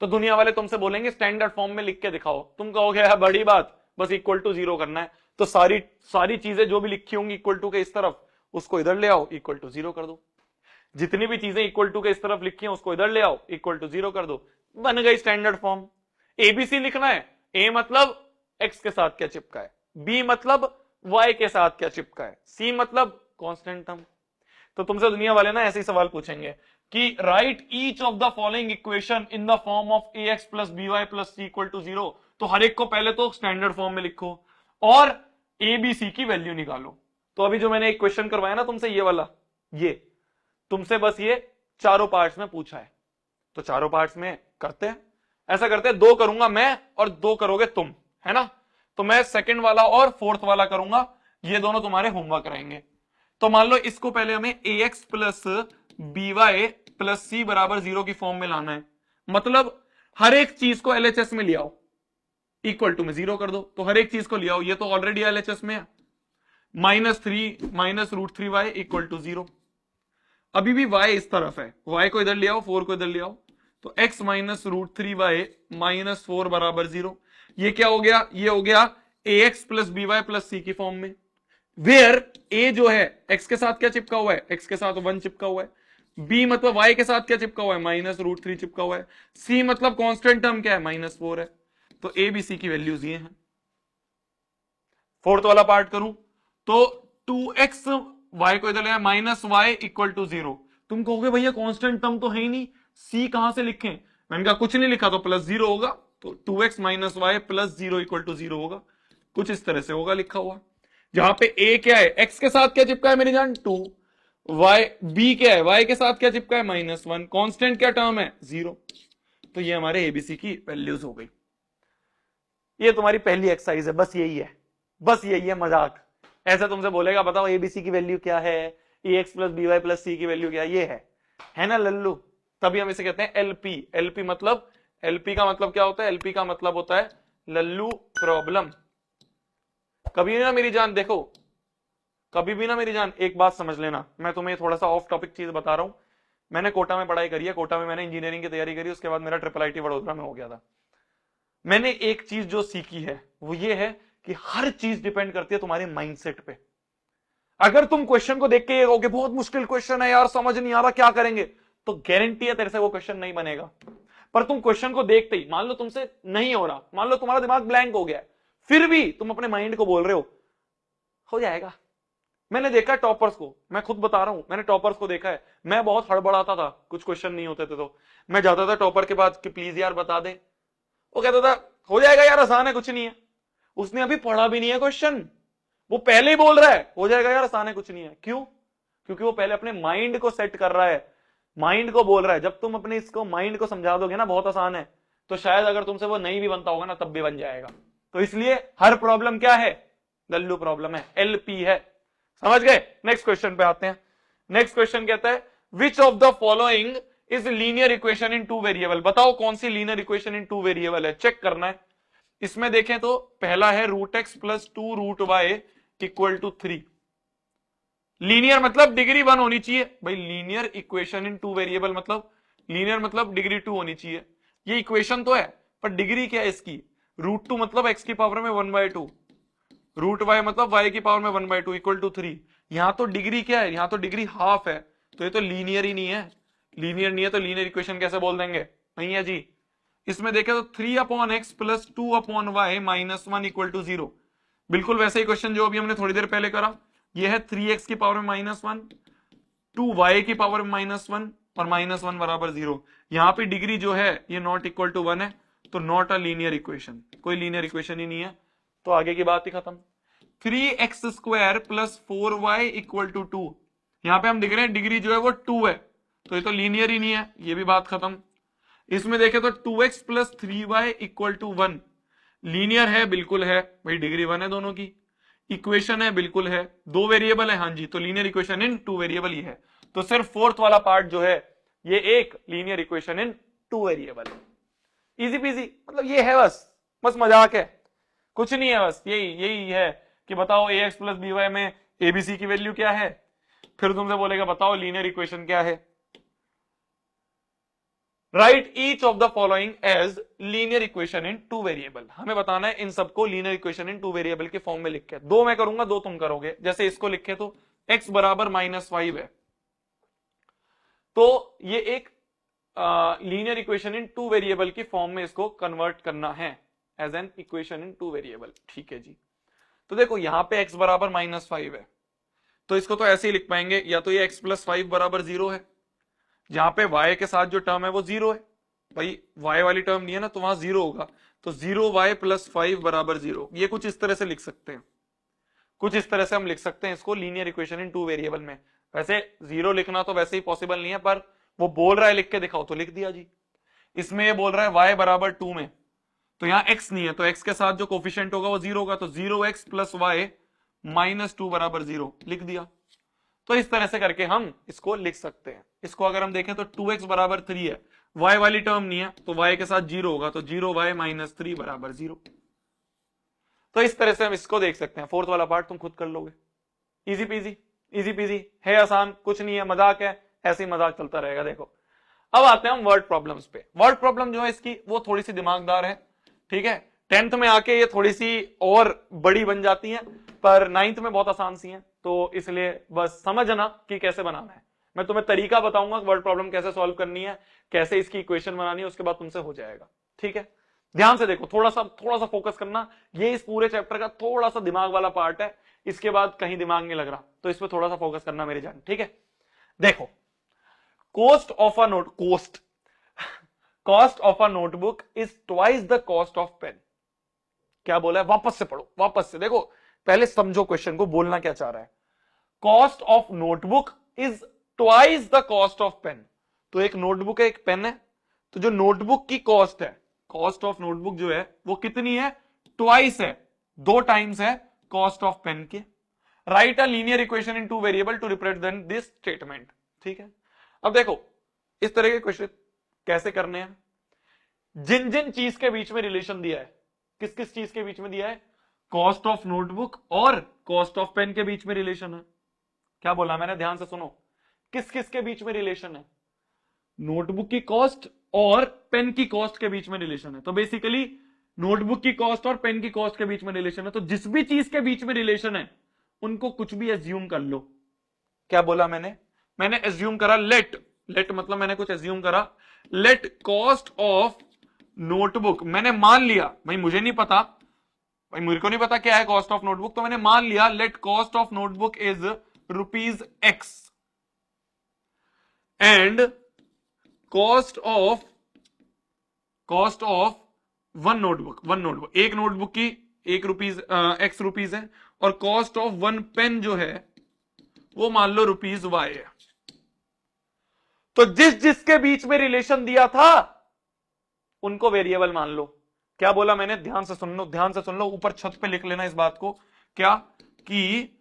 तो दुनिया वाले तुमसे बोलेंगे स्टैंडर्ड फॉर्म में लिख के दिखाओ, तुम कहोगे यार बड़ी बात, बस इक्वल टू 0 करना है। तो सारी चीजें जो भी लिखी होंगी इक्वल टू के इस तरफ, उसको इधर ले आओ, इक्वल टू 0 कर दो। जितनी भी चीजें इक्वल टू के इस तरफ लिखी हैं उसको इधर ले आओ, इक्वल टू 0 कर दो, बन गई स्टैंडर्ड फॉर्म। एबीसी लिखना है, ए मतलब एक्स के साथ क्या चिपका है, बी मतलब वाई के साथ क्या चिपका है, सी मतलब कांस्टेंट टर्म। तो तुमसे दुनिया वाले ना ऐसे ही सवाल पूछेंगे कि write each of the following equation in the form of ax plus by plus c equal to 0। तो हर एक को पहले तो स्टैंडर्ड फॉर्म में लिखो और ए बी सी की वैल्यू निकालो। तो अभी जो मैंने एक क्वेश्चन करवाया ना तुमसे, ये वाला, ये तुमसे बस ये चारों पार्ट्स में पूछा है, तो चारों पार्ट्स में करते हैं। ऐसा करते हैं, 2 करूंगा मैं और 2 करोगे तुम, है ना। तो मैं सेकंड वाला और फोर्थ वाला करूंगा, ये दोनों तुम्हारे होमवर्क रहेंगे। तो मान लो इसको पहले हमें ax plus by plus c बराबर 0 की फॉर्म में लाना है। मतलब हर एक चीज को एलएचएस में ले आओ, इक्वल टू में 0 कर दो, तो हर एक चीज को ले आओ, ये तो ऑलरेडी एलएचएस में है, -3 माइनस √3y इक्वल टू 0। अभी भी y इस तरफ है, y को इधर ले आओ, 4 को इधर ले आओ, तो x माइनस √3y माइनस 4 बराबर 0। ये क्या हो गया, ये हो गया ax plus by plus c की फॉर्म में, वेयर a जो है x के साथ क्या चिपका हुआ है, x के साथ 1 चिपका हुआ है, b मतलब y के साथ क्या चिपका हुआ है, -√3 चिपका हुआ है, c मतलब कांस्टेंट टर्म क्या है, -4 है। तो a b c की वैल्यूज ये हैं। फोर्थ वाला पार्ट करूं तो 2x y को इधर ले -y इक्वल टू 0। तुम कहोगे भैया कांस्टेंट टर्म तो है ही नहीं, c कहां से लिखें, मैंने कहा कुछ नहीं लिखा तो +0 होगा, तो 2x minus y plus 0 equal to 0 होगा, कुछ इस तरह से होगा लिखा हुआ। जहां पे a क्या है, x के साथ क्या चिपका है मेरी जान 2, y b क्या है, y के साथ क्या चिपका है -1, कांस्टेंट क्या टर्म है 0। तो ये हमारे एबीसी की वैल्यूज हो गई। ये तुम्हारी पहली एक्सरसाइज है, बस यही है, बस यही है मजाक। ऐसा तुमसे बोलेगा बताओ एबीसी की वैल्यू क्या है, ax plus B Y plus C की वैल्यू क्या है ना लल्लू। तभी हम इसे कहते हैं एलपी। एलपी मतलब, एलपी का मतलब क्या होता है, एलपी का मतलब होता है लल्लू प्रॉब्लम। कभी ना मेरी जान देखो, कभी भी ना मेरी जान एक बात समझ लेना, मैं तुम्हें थोड़ा सा ऑफ टॉपिक चीज बता रहा हूं। मैंने कोटा में पढ़ाई करी है, कोटा में मैंने इंजीनियरिंग की तैयारी करी, उसके बाद मेरा IIIT वडोदरा में हो गया था। मैंने एक चीज जो सीखी है वो ये है कि हर चीज डिपेंड करती है तुम्हारे माइंडसेट पे। अगर तुम क्वेश्चन को देख के ये कहोगे बहुत मुश्किल क्वेश्चन है यार, समझ नहीं आ रहा क्या करेंगे, तो गारंटी है तेरे से वो क्वेश्चन नहीं बनेगा। पर तुम क्वेश्चन को देखते ही, मान लो तुमसे नहीं हो रहा, मान लो तुम्हारा दिमाग ब्लैंक हो गया, फिर भी तुम अपने माइंड को बोल रहे हो जाएगा। मैंने देखा टॉपर्स को, मैं खुद बता रहा हूं, मैंने टॉपर्स को देखा है। मैं बहुत हड़बड़ाता था, कुछ क्वेश्चन नहीं होते थे तो मैं जाता था टॉपर के पास कि प्लीज यार बता दे। वो कहता था हो जाएगा यार, आसान है, कुछ नहीं है। उसने अभी पढ़ा भी नहीं है क्वेश्चन, वो पहले ही बोल रहा है हो जाएगा यार, आसान है, कुछ नहीं है। क्यों? क्योंकि वो पहले अपने माइंड को सेट कर रहा है, माइंड को बोल रहा है। जब तुम अपने इसको माइंड को समझा दोगे ना बहुत आसान है, तो शायद अगर तुमसे वो नहीं भी बनता होगा ना तब भी बन जाएगा। तो इसलिए हर प्रॉब्लम क्या है, लल्लू प्रॉब्लम है, एलपी है। समझ गए? नेक्स्ट क्वेश्चन पे आते हैं। नेक्स्ट क्वेश्चन कहता है which of the following is linear equation in 2 variable. बताओ कौन सी लीनियर इक्वेशन इन 2 वेरिएबल है, चेक करना है। इसमें देखें तो पहला है √x plus 2√y equal to 3। Linear मतलब डिग्री 1 होनी चाहिए भाई। लीनियर इक्वेशन इन 2 वेरिएबल मतलब, लीनियर मतलब डिग्री 2 होनी चाहिए। ये इक्वेशन तो है पर डिग्री क्या है इसकी, √2 मतलब x की पावर में 1/2, √y मतलब y की पावर में 1/2 इक्वल टू 3। यहां तो डिग्री क्या है, यहां तो डिग्री हाफ है, तो ये तो लीनियर ही नहीं है। लीनियर नहीं है तो लीनियर इक्वेशन कैसे बोल देंगे, नहीं है जी। इसमें देखें तो 3/x plus 2/y minus 1 equal to 0। बिल्कुल वैसे ही क्वेश्चन जो अभी हमने थोड़ी देर पहले करा। ये है 3x की पावर में -1, 2y की पावर में -1 और -1 बराबर 0। यहां पे डिग्री जो है ये नॉट इक्वल टू 1 है, तो नॉट अ लीनियर इक्वेशन, कोई लीनियर इक्वेशन ही नहीं है। तो आगे की बात ही खत्म। 3x² plus 4y equal to 2। यहां पे हम देख रहे हैं डिग्री जो है वो 2 है, तो ये तो लीनियर ही नहीं है, ये भी बात खत्म। इसमें देखें तो 2x plus 3y equal to 1 linear है, बिल्कुल है भाई, डिग्री 1 है दोनों की। इक्वेशन है, बिल्कुल है। 2 वेरिएबल है, हाँ जी, तो लीनियर इक्वेशन इन 2 वेरिएबल ही है। तो सिर्फ फोर्थ वाला पार्ट जो है ये एक लीनियर इक्वेशन इन 2 वेरिएबल है। इजी पीजी, मतलब ये है, बस मजाक है, कुछ नहीं है, बस यही है कि बताओ ax प्लस by में abc की वैल्यू क्या है। फिर तुमसे बोलेगा बताओ लीनियर इक्वेशन क्या है। Write each of the following as linear equation in 2 variable. हमें बताना है इन सबको लीनियर इक्वेशन इन 2 वेरिएबल के फॉर्म में लिख के। 2 मैं करूंगा, 2 तुम करोगे। जैसे इसको लिखे तो x बराबर -5 है, तो ये एक लीनियर इक्वेशन इन 2 वेरिएबल की फॉर्म में इसको कन्वर्ट करना है as an equation in 2 variable. ठीक है जी। तो देखो यहां पे x बराबर -5 है, तो इसको तो ऐसे ही लिख पाएंगे, या तो ये x प्लस 5 बराबर 0 है, जहां पे y के साथ जो टर्म है वो 0 है भाई, y वाली टर्म नहीं है ना, तो वहां 0 होगा, तो 0y प्लस 5 बराबर 0। ये कुछ इस तरह से लिख सकते हैं, कुछ इस तरह से हम लिख सकते हैं इसको लीनियर इक्वेशन इन 2 वेरिएबल में। वैसे 0 लिखना तो वैसे ही पॉसिबल नहीं है, पर वो बोल रहा है लिख के दिखाओ, तो लिख दिया जी। इसमें ये बोल रहा है y बराबर 2 में, तो यहां x नहीं है, तो x के साथ जो कोफिशिएंट होगा वो 0 होगा, तो 0x प्लस y माइनस 2 बराबर 0 लिख दिया। तो इस तरह से करके हम इसको लिख सकते हैं। इसको अगर हम देखें तो 2x बराबर 3 है, y वाली टर्म नहीं है तो y के साथ 0 होगा, तो 0y माइनस 3 बराबर 0। तो इस तरह से हम इसको देख सकते हैं। फोर्थ वाला पार्ट तुम खुद कर लोगे, इजी पीजी, इजी पीजी है, आसान कुछ नहीं है, मजाक है, ऐसे ही मजाक चलता रहेगा। देखो अब आते हैं हम वर्ड प्रॉब्लम्स पे। वर्ड प्रॉब्लम जो है इसकी वो थोड़ी सी दिमागदार है, ठीक है। 10th में आके ये थोड़ी सी और बड़ी बन जाती हैं, पर 9th में बहुत आसान सी हैं, तो इसलिए बस समझना कि कैसे बनाना है। मैं तुम्हें तरीका बताऊंगा वर्ड प्रॉब्लम कैसे सॉल्व करनी है, कैसे इसकी इक्वेशन बनानी है, उसके बाद तुमसे हो जाएगा, ठीक है। ध्यान से देखो, थोड़ा सा फोकस करना। ये इस पूरे चैप्टर का थोड़ा सा दिमाग वाला पार्ट है, इसके बाद कहीं दिमाग नहीं लग रहा, तो इस पर थोड़ा सा फोकस करना मेरी जान, ठीक है। देखो cost of a notebook is twice the cost of pen. क्या बोला है, वापस से पढ़ो, वापस से देखो, पहले समझो क्वेश्चन को, बोलना क्या चाह रहा है। Cost of notebook is twice the cost of pen. तो एक नोटबुक है, एक पेन है, तो जो नोटबुक की कॉस्ट है, कॉस्ट ऑफ नोटबुक जो है वो कितनी है, ट्वाइस है, 2 टाइम्स है कॉस्ट ऑफ पेन के। Write a linear equation in 2 variable to represent this statement, ठीक है। अब देखो इस तरह के क्वेश्चन कैसे करने हैं, जिन जिन चीज के बीच में रिलेशन दिया है, किस किस चीज के बीच में दिया है, कॉस्ट ऑफ नोटबुक और कॉस्ट ऑफ पेन के बीच में रिलेशन है। क्या बोला मैंने, ध्यान से सुनो, किस किस के बीच में रिलेशन है, नोटबुक की कॉस्ट और पेन की कॉस्ट के बीच में रिलेशन है। तो बेसिकली नोटबुक की कॉस्ट और पेन की कॉस्ट के बीच में रिलेशन है, तो जिस भी चीज के बीच में रिलेशन है उनको कुछ भी एज्यूम कर लो। क्या बोला मैंने एज्यूम करा लेट मतलब मैंने कुछ एज्यूम करा, लेट कॉस्ट ऑफ नोटबुक, मैंने मान लिया, भाई मुझे नहीं पता, भाई मुझे को नहीं पता क्या है कॉस्ट ऑफ नोटबुक, तो मैंने मान लिया late cost of notebook is ₹X and cost of one notebook, एक नोटबुक की X रुपीज है, और कॉस्ट ऑफ वन पेन जो है वो मान लो ₹Y है। तो जिस जिसके बीच में रिलेशन दिया था उनको वेरिएबल मान लो। क्या बोला मैंने, ध्यान से सुन लो, ध्यान से सुन लो, ऊपर छत पे लिख लेना इस बात को, क्या कि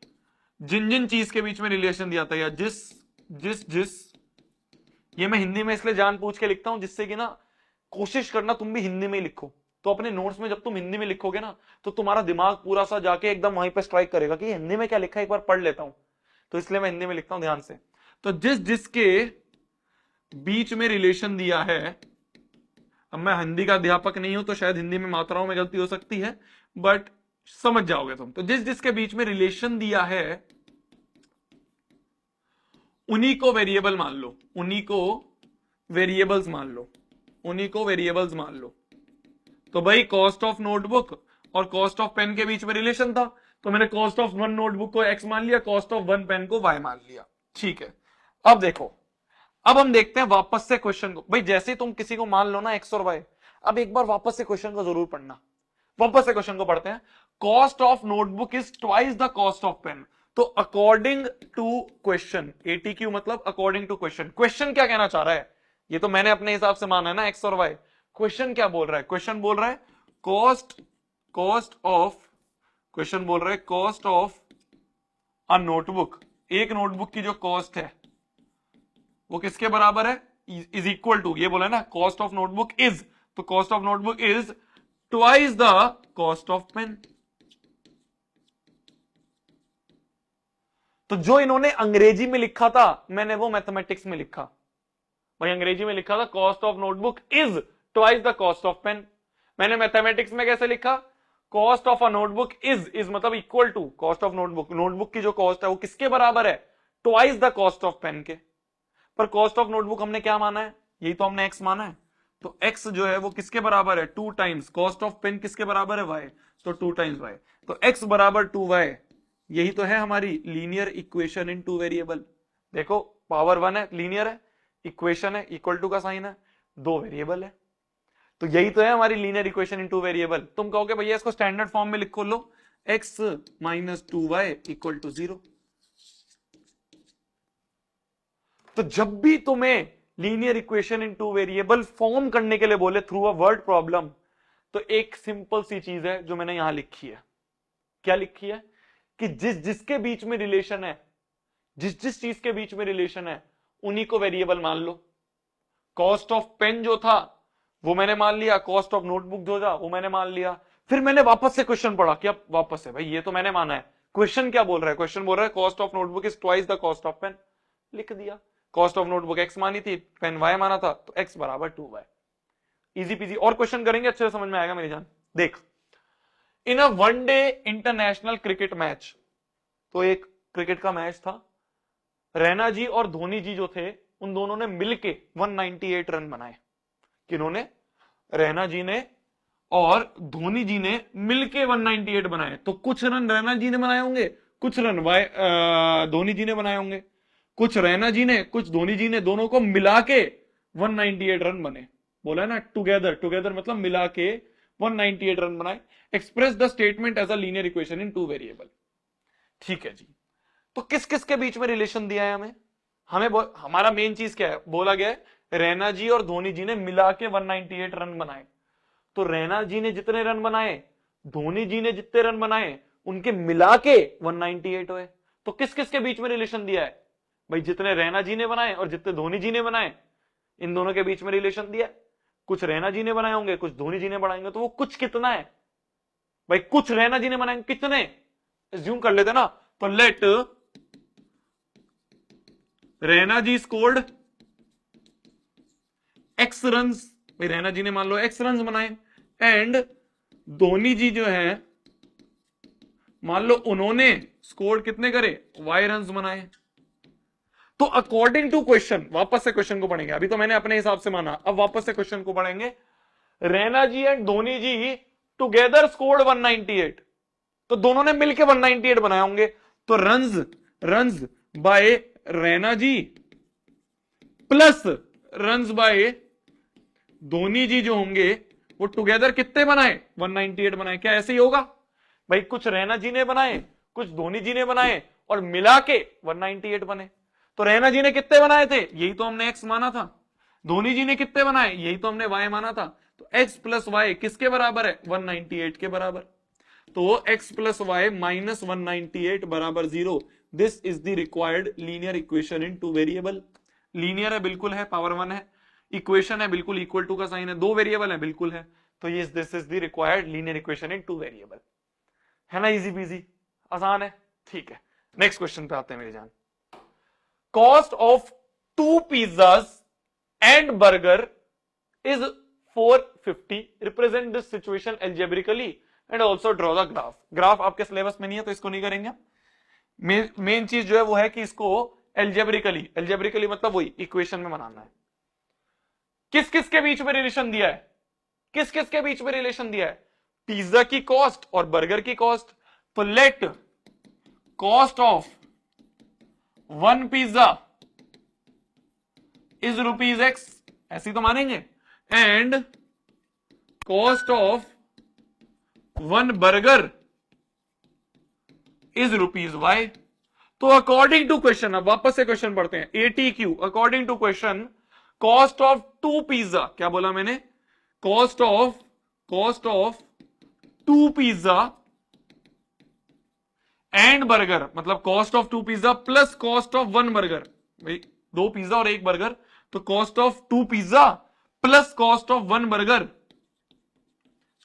जिन जिन चीज के बीच में रिलेशन दिया था, या जिस ये मैं हिंदी में इसलिए जान पूछ के लिखता हूं जिससे कि ना कोशिश करना तुम भी हिंदी में ही लिखो, तो अपने नोट्स में जब तुम हिंदी में लिखोगे ना तो तुम्हारा दिमाग पूरा सा जाके एकदम वहीं पे स्ट्राइक करेगा कि हिंदी में क्या लिखा है, एक बार पढ़ लेता हूं, तो इसलिए मैं हिंदी में लिखता हूं ध्यान से। तो जिस जिसके बीच में रिलेशन दिया है, अब मैं हिंदी का अध्यापक नहीं हूं तो शायद हिंदी में मात्राओं में गलती हो सकती है, बट समझ जाओगे तुम। तो जिस जिसके बीच में रिलेशन दिया है उन्हीं को वेरिएबल मान लो, उन्हीं को वेरिएबल्स मान लो। तो भाई कॉस्ट ऑफ नोटबुक और कॉस्ट ऑफ पेन के बीच में रिलेशन था, तो मैंने कॉस्ट ऑफ वन नोटबुक को X मान लिया, कॉस्ट ऑफ वन पेन को Y मान लिया, ठीक है। अब देखो, अब हम देखते हैं वापस से क्वेश्चन को। भाई जैसे तुम किसी को मान लो ना X और Y, अब एक बार वापस से क्वेश्चन को जरूर पढ़ना। वापस से क्वेश्चन को पढ़ते हैं। Cost of notebook is twice the cost of pen. तो अकॉर्डिंग टू क्वेश्चन, ATQ मतलब अकॉर्डिंग टू क्वेश्चन। क्वेश्चन क्या कहना चाह रहा है, ये तो मैंने अपने हिसाब से माना है ना X और Y। क्वेश्चन क्या बोल रहा है, क्वेश्चन बोल रहा है कॉस्ट ऑफ अ नोटबुक, एक नोटबुक की जो कॉस्ट है वो किसके बराबर है, इज इक्वल टू, ये बोला है ना कॉस्ट ऑफ नोटबुक इज, तो cost of notebook is twice the cost of pen. तो जो इन्होंने अंग्रेजी में लिखा था मैंने वो मैथमेटिक्स में लिखा। भाई अंग्रेजी में लिखा था cost of notebook is twice the cost of pen, मैंने मैथमेटिक्स में कैसे लिखा, cost of a notebook is मतलब equal to cost of notebook, notebook की जो कॉस्ट है वो किसके बराबर है, twice the cost of pen के। पर कॉस्ट ऑफ नोटबुक हमने क्या माना है, यही तो हमने X माना है, तो X जो है वो किसके बराबर है, 2 टाइम्स कॉस्ट ऑफ पेन किसके बराबर है, Y, तो 2 टाइम्स Y, तो X बराबर 2Y। यही तो है हमारी लीनियर इक्वेशन इन 2 वेरिएबल। देखो पावर 1 है, लीनियर है, इक्वेशन है, इक्वल टू का साइन है, 2 वेरिएबल है, तो यही तो है हमारी लीनियर इक्वेशन इन 2 वेरिएबल। तुम कहोगे भैया इसको स्टैंडर्ड फॉर्म में लिखो, लो X minus 2Y equal to 0। तो जब भी तुम्हें linear equation in 2 variable form करने के लिए बोले थ्रू अ वर्ड प्रॉब्लम, तो एक सिंपल सी चीज है जो मैंने यहां लिखी है। क्या लिखी है कि जिस जिसके बीच में रिलेशन है, जिस जिस चीज के बीच में रिलेशन है उन्हीं को वेरिएबल मान लो। कॉस्ट ऑफ पेन जो था वो मैंने मान लिया, कॉस्ट ऑफ नोटबुक जो था वो मैंने मान लिया। फिर मैंने वापस से क्वेश्चन पढ़ा, क्या वापस से भाई ये तो मैंने माना है, क्वेश्चन क्या बोल रहा है, क्वेश्चन बोल रहा है cost of notebook is twice the cost of pen, लिख दिया। कॉस्ट ऑफ नोटबुक एक्स मानी थी, पेन वाई माना था, तो एक्स बराबर 2y। Easy PG. और क्वेश्चन करेंगे, अच्छे से समझ में आएगा मेरी जान। देख, इन अ वनडे इंटरनेशनल क्रिकेट मैच, तो एक क्रिकेट का मैच था, रैना जी और धोनी जी जो थे उन दोनों ने मिलके 198 रन बनाए। किन्होंने? रैना जी ने और धोनी जी ने मिलके 198 बनाए। तो कुछ रन रैना जी ने बनाए होंगे, कुछ रन धोनी जी ने बनाए होंगे, कुछ रैना जी ने कुछ धोनी जी ने, दोनों को मिला के 198 रन बने। बोला है ना, टुगेदर, टुगेदर मतलब मिला के 198 रन बनाए। Express the statement as a linear equation in two variable. ठीक है जी। तो किस किस के बीच में रिलेशन दिया है हमें? हमारा मेन चीज क्या है, बोला गया है रैना जी और धोनी जी ने मिला के 198 रन बनाए। तो रैना जी ने जितने रन बनाए, धोनी जी ने जितने रन बनाए, उनके मिला के 198 हुए। तो किस किस के बीच में रिलेशन दिया है भाई? जितने रैना जी ने बनाए और जितने धोनी जी ने बनाए, इन दोनों के बीच में रिलेशन दिया है। कुछ रैना जी ने बनाए होंगे, कुछ धोनी जी ने बनाएंगे, तो वो कुछ कितना है भाई? कुछ रैना जी ने बनाएंगे, कितने एज्यूम कर लेते ना। तो लेट रैना जी स्कोर्ड एक्स रन्स, भाई रैना जी ने मान लो एक्स रन्स बनाए, एंड धोनी जी जो है मान लो उन्होंने स्कोर कितने करे, वाई रन्स बनाए। तो अकॉर्डिंग टू क्वेश्चन, वापस से क्वेश्चन को पढ़ेंगे, अभी तो मैंने अपने हिसाब से माना, अब वापस से क्वेश्चन को पढ़ेंगे। Raina ji and Dhoni ji together scored 198, तो दोनों ने मिलकर 198 बनाए होंगे। तो runs by Raina ji plus runs by Dhoni ji जो होंगे वो टुगेदर कितने बनाए, 198 बनाए। क्या ऐसे ही होगा भाई? कुछ रैना जी ने बनाए, कुछ धोनी जी ने बनाए और मिला के 198 बने। तो रैना जी ने कितने बनाए थे, यही तो हमने एक्स माना था। धोनी जी ने कितने बनाए, यही तो हमने वाई माना था। तो एक्स प्लस वाई किसके बराबर है, 198 के बराबर। तो एक्स प्लस वाई माइनस 198 बराबर 0। This is the required linear equation in two variable. Linear है, बिल्कुल है, पावर 1 है। इक्वेशन है, बिल्कुल इक्वल टू का साइन है। दो वेरिएबल है, बिल्कुल है। तो ये this is the required linear equation in two variable. है ना, इजी पीजी, आसान है। ठीक है, नेक्स्ट क्वेश्चन पे आते हैं मेरी जान। Cost of 2 pizzas and burger is 450। Represent this situation algebraically and also draw the graph. Graph आपके सिलेबस में नहीं है तो इसको नहीं करेंगे। मेन चीज जो है वो है कि इसको एल्जेब्रिकली मतलब वही इक्वेशन में बनाना है। किस किस के बीच में रिलेशन दिया है, किस किस के बीच में रिलेशन दिया है? पिज्जा की कॉस्ट और बर्गर की कॉस्ट। तो let cost of 1 pizza is ₹X, ऐसी तो मानेंगे, and cost of 1 burger is ₹Y। तो अकॉर्डिंग टू क्वेश्चन, अब वापस से क्वेश्चन पढ़ते हैं। ATQ according to question, cost of 2 pizza, क्या बोला मैंने, cost of 2 pizza and burger, मतलब cost of 2 pizza plus cost of 1 burger. भाई 2 पिज्जा और 1 बर्गर, तो cost of 2 pizza plus cost of 1 burger,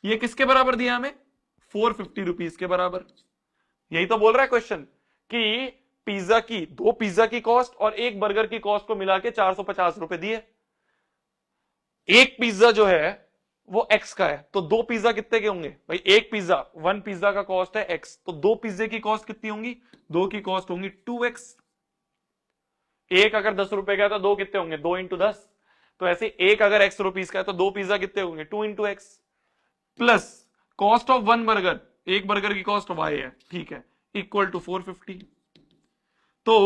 ये किसके बराबर दिया हमें, ₹450 के बराबर। यही तो बोल रहा है क्वेश्चन कि पिज्जा की, 2 पिज्जा की कॉस्ट और 1 बर्गर की कॉस्ट को मिला के ₹450 दिए। एक पिज्जा जो है वो एक्स का है, तो 2 पिज्जा कितने के होंगे भाई? एक पिज्जा, 1 पिज्जा का कॉस्ट है एक्स, तो 2 पिज्जे की कॉस्ट कितनी होंगी, 2 की कॉस्ट होंगी 2x। एक अगर ₹10 का है तो 2 कितने होंगे, 2 × 10। तो ऐसे एक अगर ₹X का है तो 2 पिज्जा कितने होंगे, 2 × X, plus cost of 1 burger, एक बर्गर की कॉस्ट y है, ठीक है, इक्वल टू 450। तो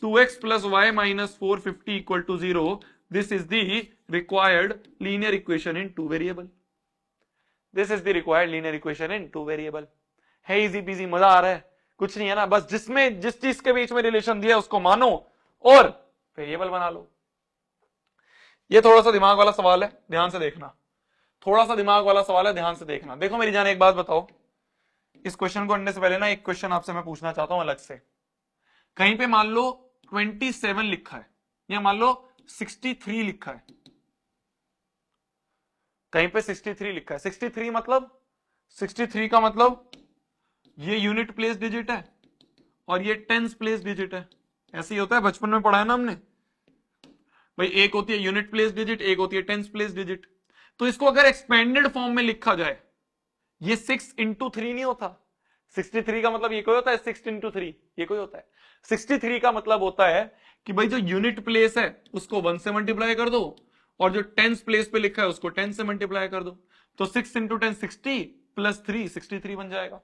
2x plus y minus 450 equal to 0। This is the required linear equation in two variable. This is the required linear equation in two variable. है easy peasy, मजा आ रहा है, कुछ नहीं है ना, बस जिसमें जिस चीज के बीच में रिलेशन दिया उसको मानो और वेरिएबल बना लो। ये थोड़ा सा दिमाग वाला सवाल है, ध्यान से देखना, थोड़ा सा दिमाग वाला सवाल है, ध्यान से देखना। देखो मेरी जान, एक बात बताओ, इस क्वेश्चन को करने से पहले ना एक क्वेश्चन आपसे मैं पूछना चाहता हूं अलग से। कहीं पे मान लो 27 लिखा है या मान लो 63 लिखा है, कहीं पे 63 लिखा है। 63 मतलब 63 का मतलब ये यूनिट प्लेस डिजिट है और ये टेंस प्लेस डिजिट है। ऐसे ही होता है, बचपन में पढ़ा है ना हमने भाई। एक होती है यूनिट प्लेस डिजिट, एक होती है टेंस प्लेस डिजिट। तो इसको अगर एक्सपेंडेड फॉर्म में लिखा जाए, ये 6 इंटू 3 नहीं होता। 63 का मतलब ये कोई होता है 6 इंटू 3, ये कोई होता है। 63 का मतलब होता है कि भाई जो यूनिट प्लेस है उसको 1 से मल्टीप्लाई कर दो और जो टेंस प्लेस पे लिखा है उसको 10 से मल्टीप्लाई कर दो। तो 6 इंटू 10 60 प्लस 3 63 बन जाएगा।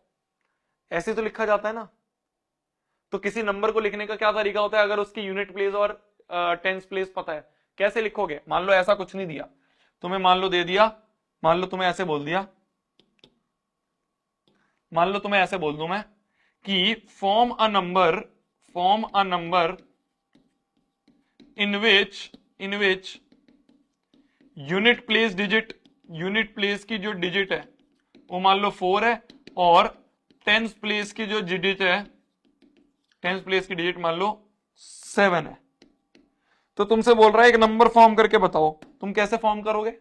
ऐसे तो लिखा जाता है ना। तो किसी नंबर को लिखने का क्या तरीका होता है, अगर उसकी यूनिट प्लेस और टेंस प्लेस पता है, कैसे लिखोगे? मान लो ऐसा कुछ नहीं दिया तुम्हें, मान लो दे दिया, मान लो तुम्हें ऐसे बोल दिया, मान लो तुम्हें ऐसे बोल दूं मैं कि form a number in which unit place की जो डिजिट है वो मान लो 4 है और टेंस प्लेस की जो डिजिट है, टेंस प्लेस की डिजिट मान लो 7 है। तो तुमसे बोल रहा है एक नंबर फॉर्म करके बताओ। तुम कैसे फॉर्म करोगे?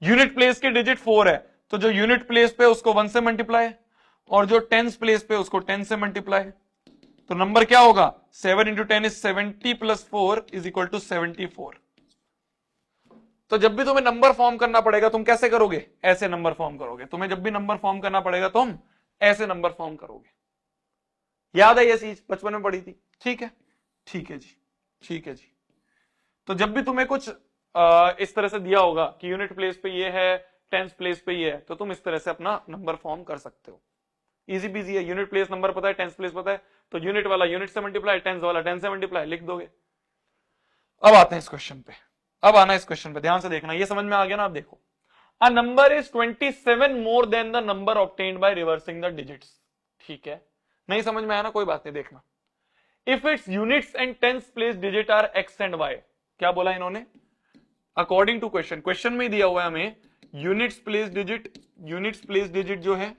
यूनिट प्लेस की डिजिट 4 है तो जो यूनिट प्लेस पे उसको 1 से मल्टीप्लाई और जो टेंस प्लेस पे उसको 10 से मल्टीप्लाई। तो नंबर क्या होगा? 7 into 10 is 70 plus 4 is equal to 74। तो जब भी तुम्हें नंबर फॉर्म करना पड़ेगा तुम कैसे करोगे? ऐसे नंबर फॉर्म करोगे। तुम्हें जब भी नंबर फॉर्म करना पड़ेगा तुम ऐसे नंबर फॉर्म करोगे। याद है ये चीज, बचपन में पढ़ी थी। ठीक है, ठीक है जी, ठीक है जी। तो जब भी तुम्हें कुछ इस तरह से दिया होगा कि यूनिट प्लेस पे ये है, टेंस प्लेस पे ये है, तो तुम इस तरह से अपना नंबर फॉर्म कर सकते हो। इजी पीजी है। यूनिट प्लेस नंबर पता है, टेंस प्लेस पता है, तो यूनिट वाला यूनिट से मल्टीप्लाई, टेंस वाला 10 से मल्टीप्लाई लिख दोगे। अब आते हैं इस क्वेश्चन पे। अब आना इस क्वेश्चन पे, ध्यान से देखना। ये समझ में आ गया ना? आप देखो, a number is 27 more than the number obtained by reversing the digits. ठीक है, नहीं समझ में आया ना? कोई बात नहीं, देखना। If its units and tens place digit are x and y. क्या बोला इन्होंने? अकॉर्डिंग टू क्वेश्चन में ही दिया हुआ है हमें यूनिट्स प्लेस डिजिट जो है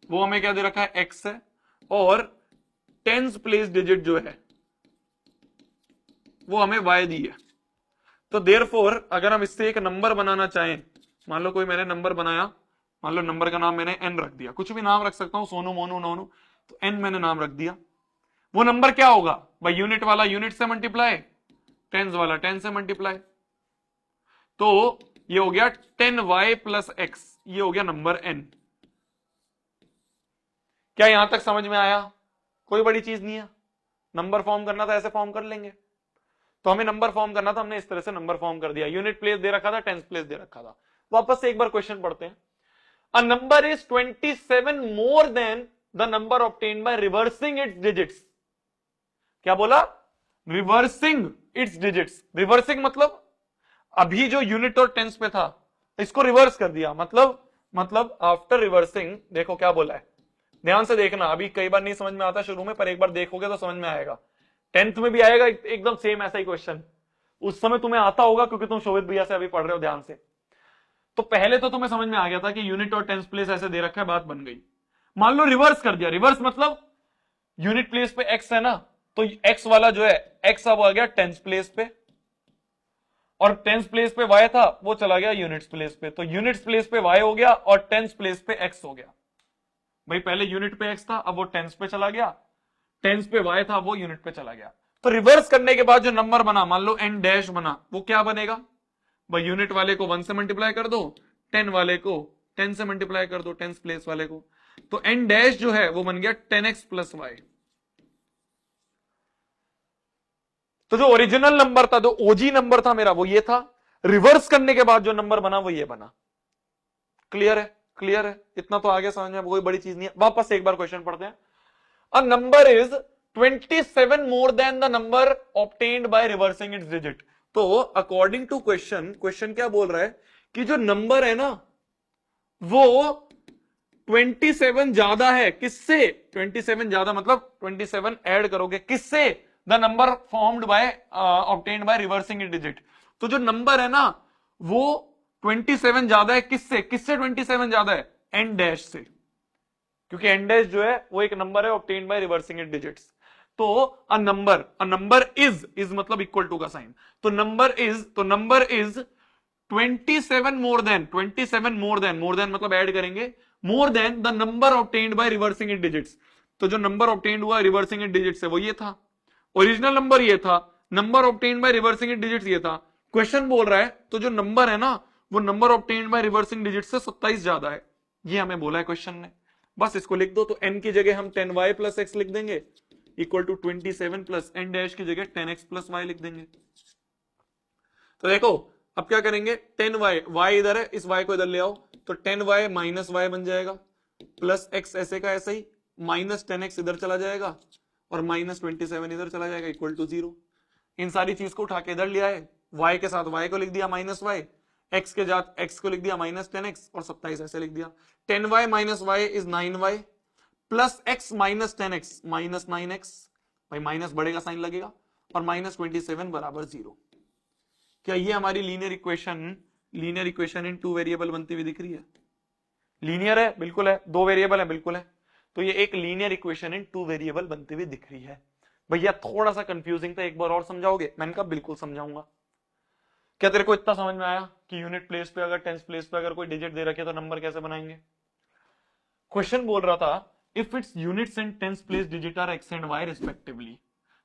वो हमें क्या दे रखा है? एक्स है। और टेंस प्लेस डिजिट जो है वो हमें वाई दी है। तो देयरफॉर अगर हम इससे एक नंबर बनाना चाहें, मान लो कोई मैंने नंबर बनाया, मान लो नंबर का नाम मैंने एन रख दिया, कुछ भी नाम रख सकता हूं, सोनू मोनू नोनू, तो एन मैंने नाम रख दिया। वो नंबर क्या होगा भाई? यूनिट वाला यूनिट से मल्टीप्लाई, टेंस वाला 10 से मल्टीप्लाई। तो ये हो गया 10y प्लस एक्स, ये हो गया नंबर n। क्या यहां तक समझ में आया? कोई बड़ी चीज नहीं है। नंबर फॉर्म करना था ऐसे फॉर्म कर लेंगे। तो हमें नंबर फॉर्म करना था, हमने इस तरह से नंबर फॉर्म कर दिया। यूनिट प्लेस दे रखा था, टेंस प्लेस दे रखा था। वापस से एक बार क्वेश्चन पढ़ते हैं। A number is 27 more than the number obtained by reversing it's digits. क्या बोला? Reversing it's digits. रिवर्सिंग मतलब अभी जो यूनिट और टेंस पे था इसको रिवर्स कर दिया। मतलब आफ्टर रिवर्सिंग। देखो क्या बोला है, ध्यान से देखना। अभी कई बार नहीं समझ में आता शुरू में, पर एक बार देखोगे तो समझ में आएगा। 10th में भी आएगा एकदम सेम ऐसा ही क्वेश्चन। उस समय तुम्हें आता होगा क्योंकि तुम शोभित भैया से अभी पढ़ रहे हो ध्यान से। तो पहले तो तुम्हें समझ में आ गया था कि यूनिट और टेंस प्लेस ऐसे दे रखा है, बात बन गई। मान लो रिवर्स कर दिया। रिवर्स मतलब यूनिट प्लेस पे एक्स है ना, तो एक्स वाला जो है एक्स अब आ गया टेंस प्लेस पे, और टेंस प्लेस पे वाई था वो चला गया यूनिट्स प्लेस पे। तो यूनिट्स प्लेस पे वाई हो गया और टेंस प्लेस पे एक्स हो गया। भाई पहले यूनिट पे एक्स था, अब वो टेंस पे चला गया, टेंस पे वाई था, वो यूनिट पे चला गया। तो रिवर्स करने के बाद जो नंबर बना, मान लो एन डैश बना, वो क्या बनेगा भाई? यूनिट वाले को 1 से मल्टीप्लाई कर दो, 10 वाले को 10 से मल्टीप्लाई कर दो, टेंस प्लेस वाले को। तो एन डैश जो है वो बन गया 10x प्लस वाई। तो जो ओरिजिनल नंबर था, जो ओजी नंबर था मेरा, वो ये था। रिवर्स करने के बाद जो नंबर बना वो ये बना। क्लियर है? क्लियर है? इतना तो आगे समझ में कोई बड़ी चीज नहीं है। वापस एक बार क्वेश्चन पढ़ते हैं। A number is 27 more than the number obtained by reversing it's digit. तो अकॉर्डिंग टू क्वेश्चन क्या बोल रहा है कि जो नंबर है ना वो 27 ज्यादा है। किससे? 27 ज्यादा मतलब 27 ऐड करोगे किससे? The number formed by obtained by reversing it digit. तो जो नंबर है ना वो 27 ज्यादा है किससे? 27 ज्यादा है? एन डैश से, क्योंकि एन डैश जो है वो एक नंबर है obtained by reversing it digits. तो अ नंबर इज मतलब इक्वल टू का साइन। तो number is 27 more than, 27 more than मतलब ऐड करेंगे, more than the number obtained by reversing in digits. तो जो नंबर ऑब्टेन्ड हुआ रिवर्सिंग इन डिजिट्स से वो ये था, ओरिजिनल नंबर ये था, number obtained by reversing in digits ये था। क्वेश्चन बोल रहा है तो जो नंबर है ना वो number obtained by reversing digits से 27 ज्यादा है, ये हमें बोला है क्वेश्चन ने। बस इसको लिख दो, तो n की जगह हम 10y प्लस x लिख देंगे equal to 27 plus n dash की जगह 10x प्लस y लिख देंगे। तो देखो अब क्या करेंगे, 10y, y इधर है, इस y को इधर ले आओ, तो 10y माइनस y बन जाएगा, प्लस x ऐसे का ऐसा ही, माइनस 10x इधर चला जाएगा और माइनस 27 इधर चला जाएगा इक्वल टू 0। इन सारी चीज को उठा के इधर लिया है, y के साथ y को लिख दिया माइनस y, x के साथ x को लिख दिया माइनस 10x और 27 ऐसे लिख दिया। 10y minus y is 9y plus x minus 10x minus 9x, भाई माइनस बढ़ेगा साइन लगेगा, और माइनस 27 बराबर 0। क्या ये हमारी लीनियर इक्वेशन इन 2 वेरिएबल बनती हुई दिख रही है? लीनियर है, बिल्कुल है, 2 वेरिएबल है, बिल्कुल है। तो ये एक लीनियर इक्वेशन इन 2 वेरिएबल बनती हुई दिख रही है। भैया थोड़ा सा कंफ्यूजिंग था, एक बार और समझाओगे? मैंने कहा बिल्कुल समझाऊंगा। क्या तेरे को इतना समझ में आया कि यूनिट प्लेस पे अगर टेंस प्लेस पे अगर कोई डिजिट दे रखे तो नंबर कैसे बनाएंगे? क्वेश्चन बोल रहा था if its units and tens place digit are x and y respectively,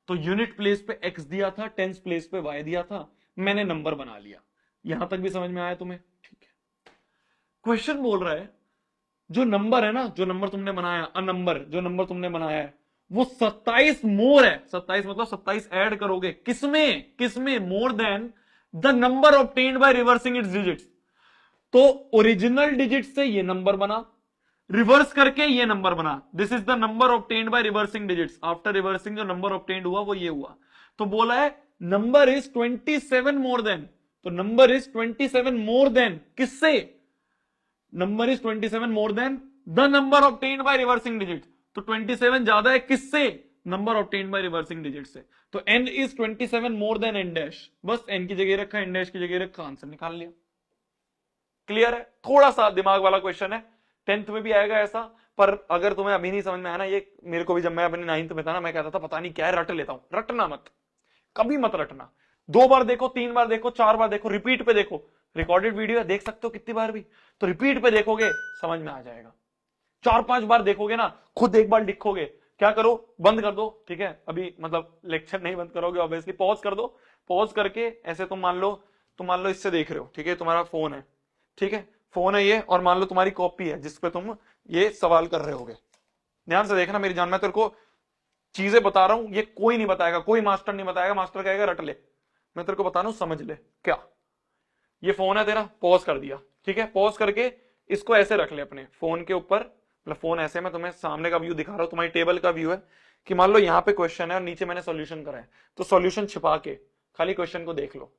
तो यूनिट प्लेस पे एक्स दिया था, टेंस प्लेस पे वाई दिया था, मैंने नंबर बना लिया। यहां तक भी समझ में आया तुम्हें? ठीक है। क्वेश्चन बोल रहा है जो नंबर है ना, जो नंबर तुमने बनाया, अ नंबर जो नंबर तुमने बनाया है वो 27 मोर है, 27 मतलब 27 ऐड करोगे, किसमें more than the number obtained by reversing it's digits. तो ओरिजिनल डिजिट से ये नंबर बना, रिवर्स करके ये नंबर बना, this is the number obtained by reversing digits, after reversing जो नंबर ऑब्टेन्ड हुआ वो ये हुआ। तो बोला है नंबर इज 27 मोर देन, तो नंबर इज 27 मोर देन किससे? Number is 27 more than the number obtained by reversing digit, तो 27 ज्यादा है किससे? Number obtained by reversing digit से। तो n is 27 more than n dash, बस n की जगह रखा, n डैश की जगह रखा, आंसर निकाल लिया। क्लियर है? थोड़ा सा दिमाग वाला क्वेश्चन है, 10th में भी आएगा ऐसा, पर अगर तुम्हें अभी नहीं समझ में आया ना, ये मेरे को भी जब मैं अपने 9th में था ना, मैं कहता था पता नहीं क्या है, रट लेता हूं। रटना मत, कभी मत रटना। 2 बार देखो, 3 बार देखो, 4 बार देखो, रिपीट पे देखो, रिकॉर्डेड वीडियो है, देख सकते हो कितनी बार भी, तो रिपीट पे देखोगे समझ में आ जाएगा। 4-5 बार देखोगे ना, खुद एक बार लिखोगे, क्या करो, बंद कर दो, ठीक है, अभी मतलब लेक्चर नहीं बंद करोगे ऑब्वियसली, पॉज कर दो, पॉज करके ऐसे तुम मान लो इससे देख रहे हो, ठीक है, तुम्हारा फोन है, ठीक है, फोन है ये, और मान लो तुम्हारी कॉपी है जिसपे तुम ये सवाल कर रहे होगे। ध्यान से देखना मेरी जान, मैं तेरे को चीजें बता रहा हूं, ये कोई नहीं बताएगा, कोई मास्टर नहीं बताएगा, मास्टर कहेगा रट ले, मैं तेरे को बता रहा हूं समझ ले। क्या ये फोन है तेरा, पॉज कर दिया, ठीक है, पॉज करके इसको ऐसे रख ले अपने फोन के ऊपर, मतलब फोन ऐसे, मैं तुम्हें सामने का व्यू दिखा रहा हूं, तुम्हारी टेबल का व्यू है कि मान लो यहाँ पे क्वेश्चन है और नीचे मैंने सॉल्यूशन करा है, तो सॉल्यूशन छिपा के खाली क्वेश्चन को देख लो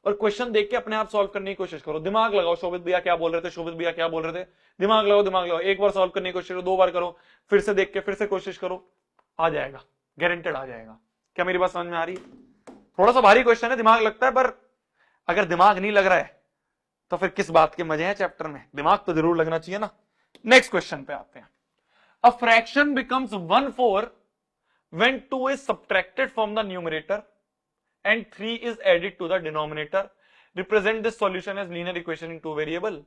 और क्वेश्चन देख के अपने आप सॉल्व करने की कोशिश करो। दिमाग लगाओ, शोभित भैया क्या बोल रहे थे, शोभित भैया क्या बोल रहे थे, दिमाग लगाओ, एक बार सॉल्व करने की कोशिश करो, 2 बार करो, फिर से देख के फिर से कोशिश करो, आ जाएगा, गारंटेड आ जाएगा। क्या मेरी बात समझ में आ रही है? थोड़ा सा भारी क्वेश्चन है, दिमाग लगता है, पर अगर दिमाग नहीं लग रहा है तो फिर किस बात के मजे हैं चैप्टर में? दिमाग तो जरूर लगना चाहिए ना। नेक्स्ट क्वेश्चन पे आते हैं। A fraction becomes 1/4 when 2 is subtracted from the numerator and 3 is added to the denominator. Represent this solution as linear equation in 2 variable.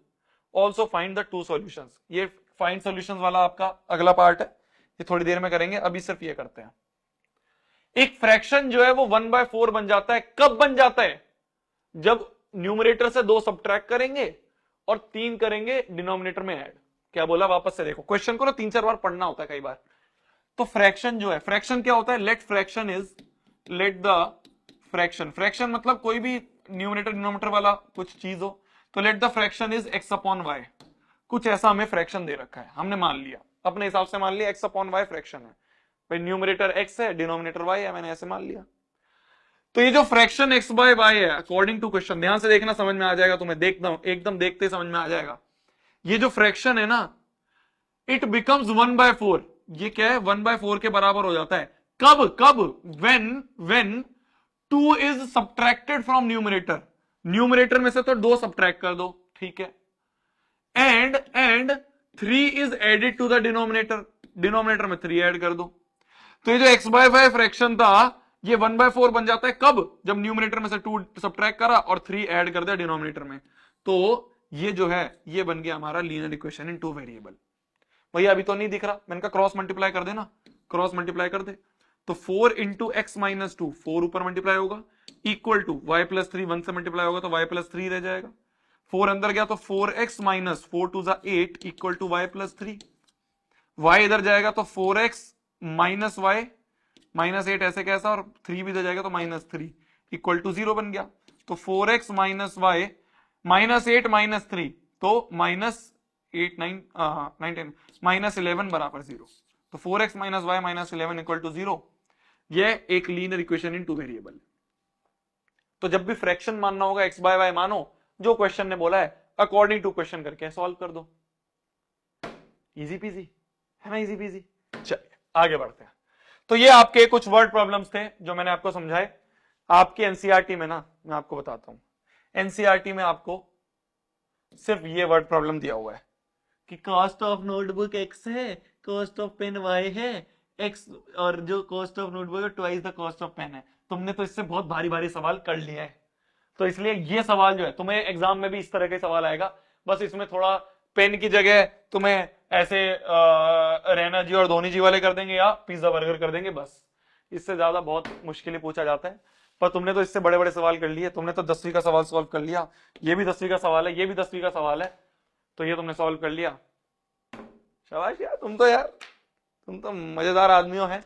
Also find the 2 solutions. ये find solutions वाला आपका अगला part है, ये थोड़ी देर में करेंगे, अभी सिर्फ ये करते हैं। एक फ्रैक्शन जो है वो 1/4 बन जाता है, कब बन जाता है? जब न्यूमरेटर से 2 सब्ट्रैक्ट करेंगे और 3 करेंगे डिनोमिनेटर में ऐड। क्या बोला, वापस से देखो क्वेश्चन को ना 3-4 बार पढ़ना होता है कई बार। तो फ्रैक्शन जो है, फ्रैक्शन क्या होता है? लेट द फ्रैक्शन मतलब कोई भी न्यूमरेटर डिनोमिनेटर वाला कुछ चीज हो, तो let the fraction is x upon y. कुछ ऐसा हमें फ्रैक्शन दे रखा है, हमने मान लिया, अपने हिसाब से मान लिया x अपॉन वाई फ्रैक्शन है, भाई न्यूमरेटर x है, डिनोमिनेटर y है, मैंने ऐसे मान लिया। तो ये जो फ्रैक्शन x बाय वाई है अकॉर्डिंग टू क्वेश्चन, ध्यान से देखना, समझ में आ जाएगा तुम्हें, एकदम देखते समझ में आ जाएगा। ये जो फ्रैक्शन है ना, इट बिकम्स 1/4, ये क्या है, 1/4 के बराबर हो जाता है। कब when 2 is subtracted from numerator, numerator में से तो 2 सब्ट्रैक्ट कर दो, ठीक है, and 3 is added to the denominator, denominator में 3 ऐड कर दो। तो ये जो x/5 फ्रैक्शन था ये 1/4 बन जाता है कब? जब न्यूमरेटर में से 2 सबट्रैक्ट करा और 3 ऐड कर दिया डिनोमिनेटर में, तो ये जो है ये बन गया हमारा लीनियर इक्वेशन इन 2 वेरिएबल। भैया अभी तो नहीं दिख रहा, मैंने कहा क्रॉस मल्टीप्लाई कर देना, क्रॉस मल्टीप्लाई कर दे, तो 4 इंटू एक्स माइनस 2, 4 ऊपर मल्टीप्लाई होगा, इक्वल टू वाई प्लस 3, 1 से मल्टीप्लाई होगा तो वाई प्लस 3 रह जाएगा, 4 अंदर गया तो 4x माइनस 4 टू जा 8 equal to y plus 3, y इधर जाएगा तो 4x माइनस वाई माइनस 8 ऐसे कैसा, और 3 भी इधर जाएगा तो माइनस 3 इक्वल टू 0 बन गया। तो 4x minus y minus 8 minus 3 तो माइनस 8 9 9 10 माइनस 11 बराबर 0। तो 4x minus y minus 11 equal to 0, यह एक लीनियर इक्वेशन इन 2 वेरिएबल। तो जब भी फ्रैक्शन मानना होगा x बाय वाई मानो, जो क्वेश्चन ने बोला है अकॉर्डिंग टू क्वेश्चन करके सॉल्व कर दो, इजी पीजी है ना, इजी पीजी। चलिए आगे बढ़ते हैं। तो ये आपके कुछ वर्ड प्रॉब्लम्स थे जो मैंने आपको समझाए। आपके एनसीईआरटी में ना, मैं आपको बताता हूं, एनसीईआरटी में आपको सिर्फ ये वर्ड प्रॉब्लम दिया हुआ है कि कॉस्ट ऑफ नोटबुक x है, कॉस्ट ऑफ पेन y है, x और जो कॉस्ट ऑफ नोटबुक है twice the cost of pen है। तुमने तो इससे बहुत भारी भारी सवाल कर लिए हैं, तो इसलिए ये सवाल जो है तुम्हें एग्जाम में भी इस तरह के सवाल आएगा, बस इसमें थोड़ा पेन की जगह तुम्हें ऐसे रैना जी और धोनी जी वाले कर देंगे या पिज्जा बर्गर कर देंगे, बस इससे ज्यादा बहुत मुश्किल पूछा जाता है। पर तुमने तो इससे बड़े बड़े सवाल कर लिए, तुमने तो 10वीं का सवाल सॉल्व कर लिया, ये भी 10वीं का सवाल है, ये भी 10वीं का सवाल है, तो ये तुमने सॉल्व कर लिया, शाबाश यार, तुम तो मजेदार आदमियों हैं।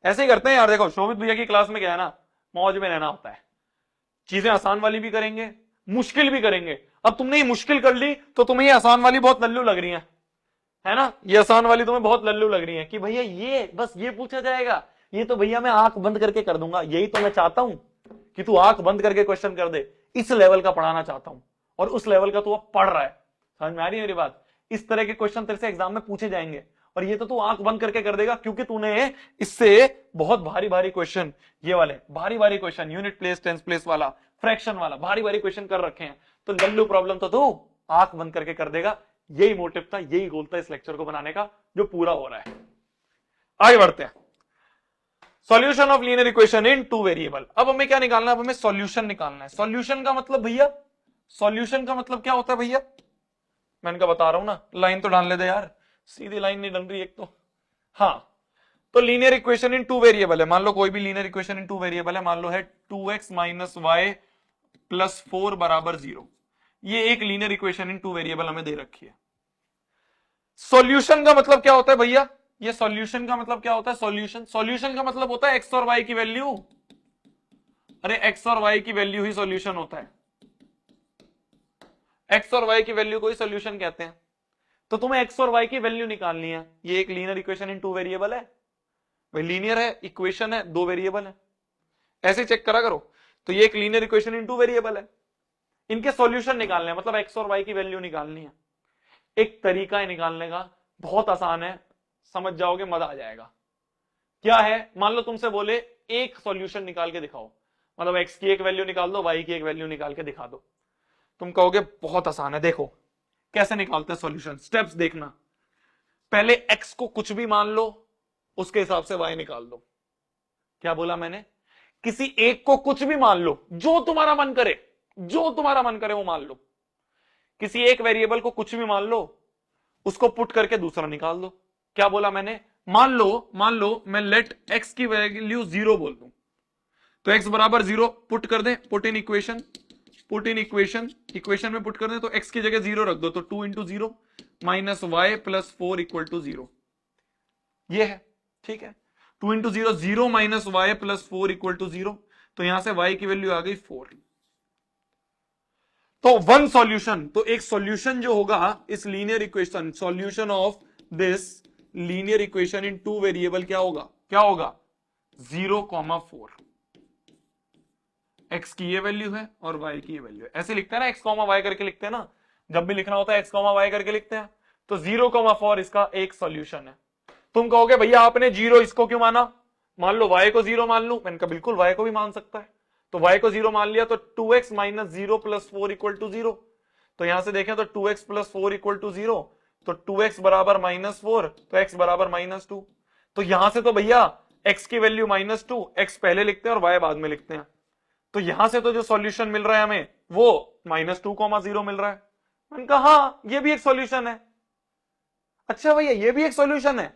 ऐसे ही करते हैं यार। देखो शोभित भैया की क्लास में क्या है ना, मौज में रहना होता है, चीजें आसान वाली भी करेंगे मुश्किल भी करेंगे। अब तुमने ये मुश्किल कर ली तो तुम्हें ये आसान वाली बहुत लल्लू लग रही है ना, ये आसान वाली तुम्हें बहुत लल्लू लग रही है कि भैया ये बस ये पूछा जाएगा, ये तो भैया मैं आंख बंद करके कर दूंगा। यही तो मैं चाहता हूं कि तू आंख बंद करके क्वेश्चन कर दे, इस लेवल का पढ़ाना चाहता हूं, और उस लेवल का तू अब पढ़ रहा है। समझ में आ रही है मेरी बात? इस तरह के क्वेश्चन तेरे से एग्जाम में पूछे जाएंगे, और ये तो तू आंख बंद करके कर देगा, क्योंकि तूने इससे बहुत भारी भारी क्वेश्चन, ये वाले भारी भारी question, unit place, tens place वाला, फ्रैक्शन वाला भारी भारी क्वेश्चन कर रखे हैं। तो लल्लू प्रॉब्लम तो तू आंख बंद करके कर देगा। यही मोटिव था, यही गोल था इस लेक्चर को बनाने का, जो पूरा हो रहा है। आगे बढ़ते हैं। Solution of linear equation in 2 variable. अब हमें क्या निकालना है? अब हमें सॉल्यूशन निकालना है। सॉल्यूशन का मतलब भैया, सॉल्यूशन का मतलब क्या होता है भैया? मैंने कहा बता रहा हूं ना, लाइन तो डाल ले दे यार, सीधी लाइन नहीं डल रही एक तो। हाँ, तो लीनियर इक्वेशन इन 2 वेरिएबल है, मान लो कोई भी लीनियर इक्वेशन इन 2 वेरिएबल है, मान लो है 2x माइनस वाई प्लस 4 बराबर 0। ये एक लीनियर इक्वेशन इन 2 वेरिएबल हमें दे रखी है। सॉल्यूशन का मतलब क्या होता है भैया? ये सॉल्यूशन का मतलब क्या होता है? सॉल्यूशन का मतलब होता है एक्स और वाई की वैल्यू। अरे एक्स और वाई की वैल्यू ही सॉल्यूशन होता है, एक्स और वाई की वैल्यू को ही सॉल्यूशन कहते हैं। तो तुम्हें एक्स और वाई की वैल्यू निकालनी है। ये एक लीनियर इक्वेशन इन 2 वेरिएबल है भाई, लीनियर है, इक्वेशन है, 2 वेरिएबल है, ऐसे चेक करा करो। तो ये एक लीनियर इक्वेशन इन 2 वेरिएबल है, इनके सॉल्यूशन निकालने हैं, मतलब एक्स और वाई की वैल्यू निकालनी है। एक तरीका है निकालने का, बहुत आसान है, समझ जाओगे मजा आ जाएगा। क्या है? मान लो तुमसे बोले एक सॉल्यूशन निकाल के दिखाओ, मतलब एक्स की एक वैल्यू निकाल दो, वाई की एक वैल्यू निकाल के दिखा दो। तुम कहोगे बहुत आसान है, देखो कैसे निकालते हैं सॉल्यूशन। स्टेप्स देखना, पहले एक्स को कुछ भी मान लो, उसके हिसाब से वाई निकाल दो। क्या बोला मैंने? किसी एक को कुछ भी मान लो, जो तुम्हारा मन करे, जो तुम्हारा मन करे वो मान लो। किसी एक वेरिएबल को कुछ भी मान लो, उसको पुट करके दूसरा निकाल दो। क्या बोला मैंने? मान लो मैं लेट एक्स की वैल्यू 0 बोल दूं, तो एक्स बराबर 0 पुट कर दें, पुट इन इक्वेशन में पुट कर दें, तो एक्स की जगह 0 रख दो, तो 2 into 0 minus y plus 4 equal to 0। ये है, ठीक है। 2 into 0 0 minus y plus 4 equal to 0, तो यहां से वाई की वैल्यू आ गई 4। तो वन सॉल्यूशन, तो एक सॉल्यूशन जो होगा इस linear equation, solution of this linear equation in 2 variable क्या होगा? 0,4। एक्स की ये वैल्यू है और वाई की ये वैल्यू है, ऐसे लिखते हैं ना, एक्स कॉमा वाई करके लिखते हैं ना, जब भी लिखना होता है एक्स कॉमा वाई करके लिखते हैं। तो 0,4 इसका एक सॉल्यूशन है। तुम कहोगे भैया आपने 0 इसको क्यों माना? मान लो वाई को 0 मान लू, मैंने कहा बिल्कुल वाई को भी मान सकता है। तो y को 0 मान लिया, तो 2x minus 0 plus 4 equal to 0। तो यहां से देखें तो 2x प्लस 4 इक्वल टू 0, तो 2x बराबर -4, तो x बराबर -2। तो यहां से तो भैया x की वैल्यू -2, x पहले लिखते हैं और y बाद में लिखते हैं। तो यहां से तो जो सॉल्यूशन मिल रहा है हमें वो -2,0 मिल रहा है। मैंने कहा हाँ ये भी एक सॉल्यूशन है। अच्छा भैया ये भी एक सॉल्यूशन है,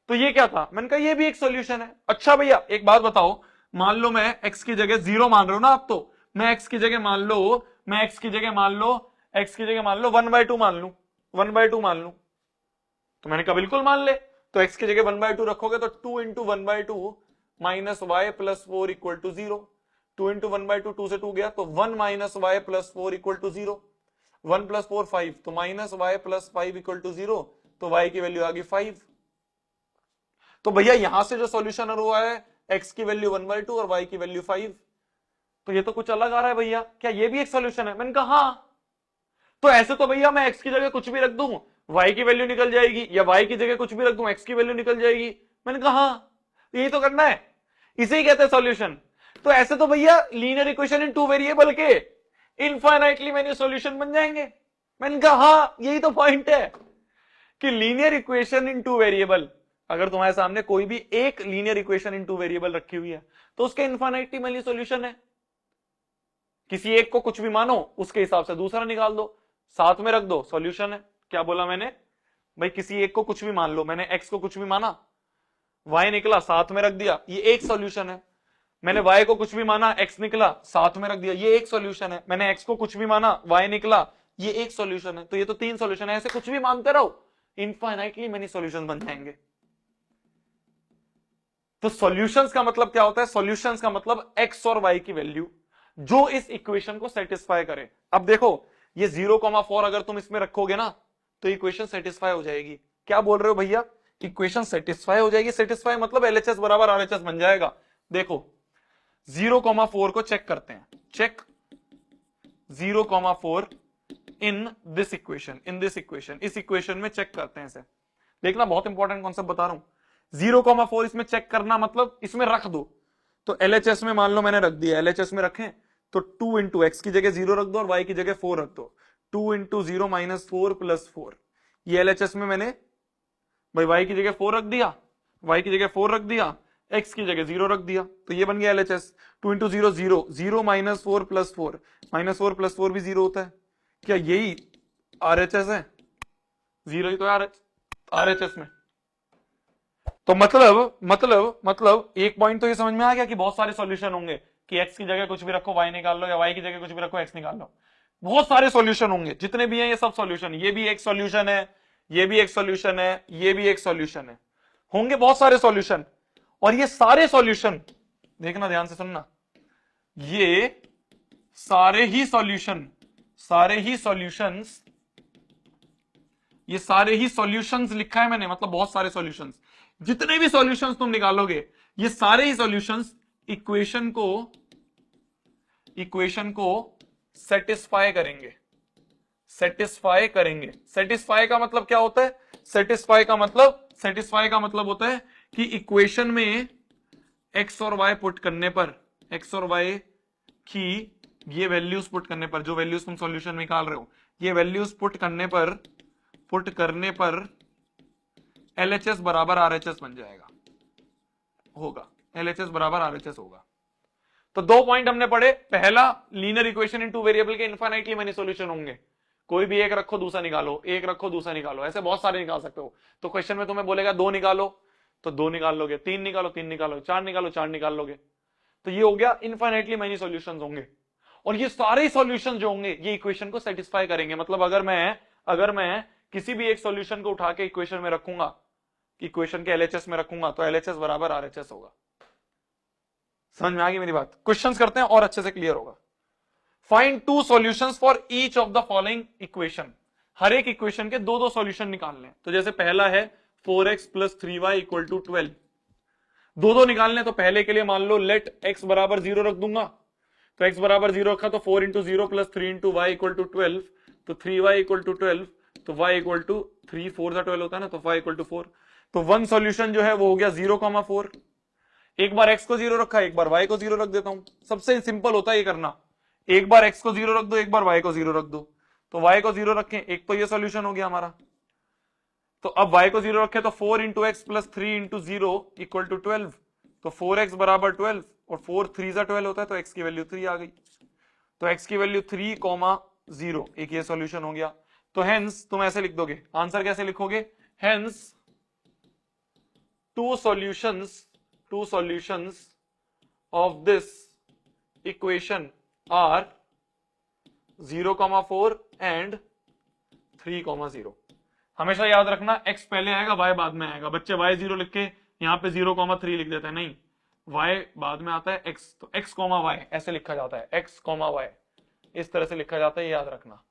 तो ये क्या था? मैंने कहा ये भी एक सॉल्यूशन है। अच्छा भैया एक बात बताओ, मान लो मैं x की जगह 0 मान रहा हूं ना, आप तो मैं x की जगह मान लो, मैं x की जगह मान लो 1/2 मान लू, 1/2 मान लू। तो मैंने कहा बिल्कुल मान ले। तो x की जगह 1/2 रखोगे तो 2 × 1/2 minus y plus 4 equal to 0। 2 × 1/2 2 से 2 गया तो 1 minus y plus 4 equal to 0। 1 + 4 5, तो minus y plus 5 equal to 0, तो y की वैल्यू आ गई 5। तो भैया यहां से जो सॉल्यूशन हुआ है x की वैल्यू 1/2 और y की वैल्यू 5, तो ये तो कुछ अलग आ रहा है भैया, क्या ये भी एक सॉल्यूशन है? मैंने कहा हाँ। तो ऐसे तो भैया मैं x की जगह कुछ भी रख दूं y की वैल्यू निकल जाएगी, या y की जगह कुछ भी रख दूं x की वैल्यू निकल जाएगी। मैंने कहा हाँ, यही तो करना है, इसे ही कहते हैं सॉल्यूशन। तो ऐसे तो भैया लीनियर इक्वेशन इन 2 वेरिएबल के इनफाइनाइटली मेनी सॉल्यूशन बन जाएंगे। मैंने कहा हाँ, यही तो पॉइंट है कि लीनियर इक्वेशन इन 2 वेरिएबल, अगर तुम्हारे सामने कोई भी एक लीनियर इक्वेशन इन 2 वेरिएबल रखी हुई है तो उसके इनफाइनाइटली मेनी सॉल्यूशन है। किसी एक को कुछ भी मानो, उसके हिसाब से दूसरा निकाल दो, साथ में रख दो, सॉल्यूशन है। क्या बोला मैंने भाई? किसी एक को कुछ भी मान लो, मैंने x को कुछ भी माना, y निकला, साथ में रख दिया, ये एक सॉल्यूशन है। मैंने y को कुछ भी माना, x निकला, साथ में रख दिया, ये एक सॉल्यूशन है। मैंने x को कुछ भी माना, y निकला, ये एक सॉल्यूशन है। तो ये तो 3 सॉल्यूशन है। ऐसे कुछ भी मानते रहो, इनफाइनाइटली मेनी सॉल्यूशन बन जाएंगे। तो सॉल्यूशंस का मतलब क्या होता है? सॉल्यूशंस का मतलब x और y की वैल्यू जो इस इक्वेशन को सेटिस्फाई करे। अब देखो ये 0,4 अगर तुम इसमें रखोगे ना तो इक्वेशन सेटिस्फाई हो जाएगी। क्या बोल रहे हो भैया? इक्वेशन सेटिस्फाई हो जाएगी। सेटिस्फाई मतलब LHS बराबर RHS बन जाएगा। देखो 0,4 को चेक करते हैं, चेक 0,4 इन दिस इक्वेशन, इस इक्वेशन में चेक करते हैं इसे। देखना बहुत इंपॉर्टेंट कॉन्सेप्ट बता रहा हूं। 0,4 इसमें चेक करना मतलब इसमें रख दो। तो LHS में मान लो मैंने रख दिया, LHS में रखें तो 2 × x की जगह 0 रख दो और y की जगह 4 रख दो। 2 × 0 - 4 + 4, ये LHS में मैंने भाई y की जगह 4 रख दिया, y की जगह 4 रख दिया, x की जगह 0 रख दिया, तो ये बन गया LHS। 2 × 0 0, 0 - 4 + 4, -4 + 4 भी 0 होता है। क्या यही RHS है? 0 ही तो है RHS में। तो मतलब एक पॉइंट तो ये समझ में आ गया कि बहुत सारे सॉल्यूशन होंगे कि x की जगह कुछ भी रखो y निकाल लो, या y की जगह कुछ भी रखो x निकाल लो। बहुत सारे सॉल्यूशन होंगे, जितने भी हैं ये सब सॉल्यूशन। ये भी एक सॉल्यूशन है, ये भी एक सॉल्यूशन है, ये भी एक सॉल्यूशन है, होंगे बहुत सारे सॉल्यूशन। और ये सारे सॉल्यूशन देखना ध्यान से सुनना, ये सारे ही सॉल्यूशंस लिखा है मैंने, मतलब बहुत सारे सॉल्यूशंस। जितने भी सॉल्यूशंस तुम निकालोगे ये सारे ही सॉल्यूशंस इक्वेशन को सेटिस्फाई करेंगे। सेटिस्फाई का मतलब क्या होता है? सेटिस्फाई का मतलब होता है कि इक्वेशन में x और y पुट करने पर, x और y की ये वैल्यूज पुट करने पर, जो वैल्यूज तुम सॉल्यूशन में निकाल रहे हो, ये वैल्यूज पुट करने पर LHS बराबर RHS बन जाएगा, होगा LHS बराबर RHS होगा। तो 2 पॉइंट हमने पढ़े। पहला, लीनियर इक्वेशन इन 2 वेरिएबल के इनफाइनाइटली मेनी सॉल्यूशन होंगे। कोई भी एक रखो दूसरा निकालो, एक रखो दूसरा निकालो, ऐसे बहुत सारे निकाल सकते हो। तो क्वेश्चन में तुम्हें बोलेगा 2 निकालो तो 2 निकाल लोगे, 3 निकालो 3 निकालो, 4 निकालो 4 निकाल लोगे। तो ये हो गया इनफाइनाइटली मेनी सॉल्यूशंस होंगे। और ये सारे सॉल्यूशन जो होंगे ये इक्वेशन को सेटिस्फाई करेंगे। मतलब अगर मैं किसी भी एक सॉल्यूशन को उठा के इक्वेशन में रखूंगा, इक्वेशन के LHS में रखूंगा, तो LHS बराबर RHS होगा। समझ में आ गई मेरी बात? क्वेश्चंस करते हैं और अच्छे से क्लियर होगा। Find 2 solutions for each of the following equation. हर एक इक्वेशन के 2 सॉल्यूशन निकालने हैं। तो जैसे पहला है 4x + 3y = 12, 2 निकालने। तो पहले के लिए मान लो लेट x बराबर 0 रख दूंगा। तो x बराबर 0 रखा तो 4 × 0 + 3 × y = 12, तो 3y = 12, तो y = 3, 4 × 12 होता है ना, तो y = 4। तो 1 सॉल्यूशन जो है वो हो गया 0,4। एक बार x को 0 रखा, एक बार y को 0 रख देता हूं। सबसे सिंपल होता है ये करना, एक बार x को 0 रख दो, एक बार y को 0 रख दो। तो y को 0 रखें, एक तो ये सॉल्यूशन हो गया हमारा। तो अब y को 0 रखे तो 4 into x plus 3 into 0 equal to 12, तो 4x बराबर 12 और 4 3 12 होता है, तो x की वैल्यू 3 आ गई। तो x की वैल्यू 3,0, एक ये सॉल्यूशन हो गया। तो हेंस तुम ऐसे लिख दोगे, आंसर कैसे लिखोगे, hence two solutions of this equation are 0,4 and 3,0। हमेशा याद रखना x पहले आएगा y बाद में आएगा। बच्चे y 0 लिख के यहां पे 0,3 लिख देते हैं, नहीं, y बाद में आता है x, तो x, y ऐसे लिखा जाता है, x, y इस तरह से लिखा जाता है, याद रखना।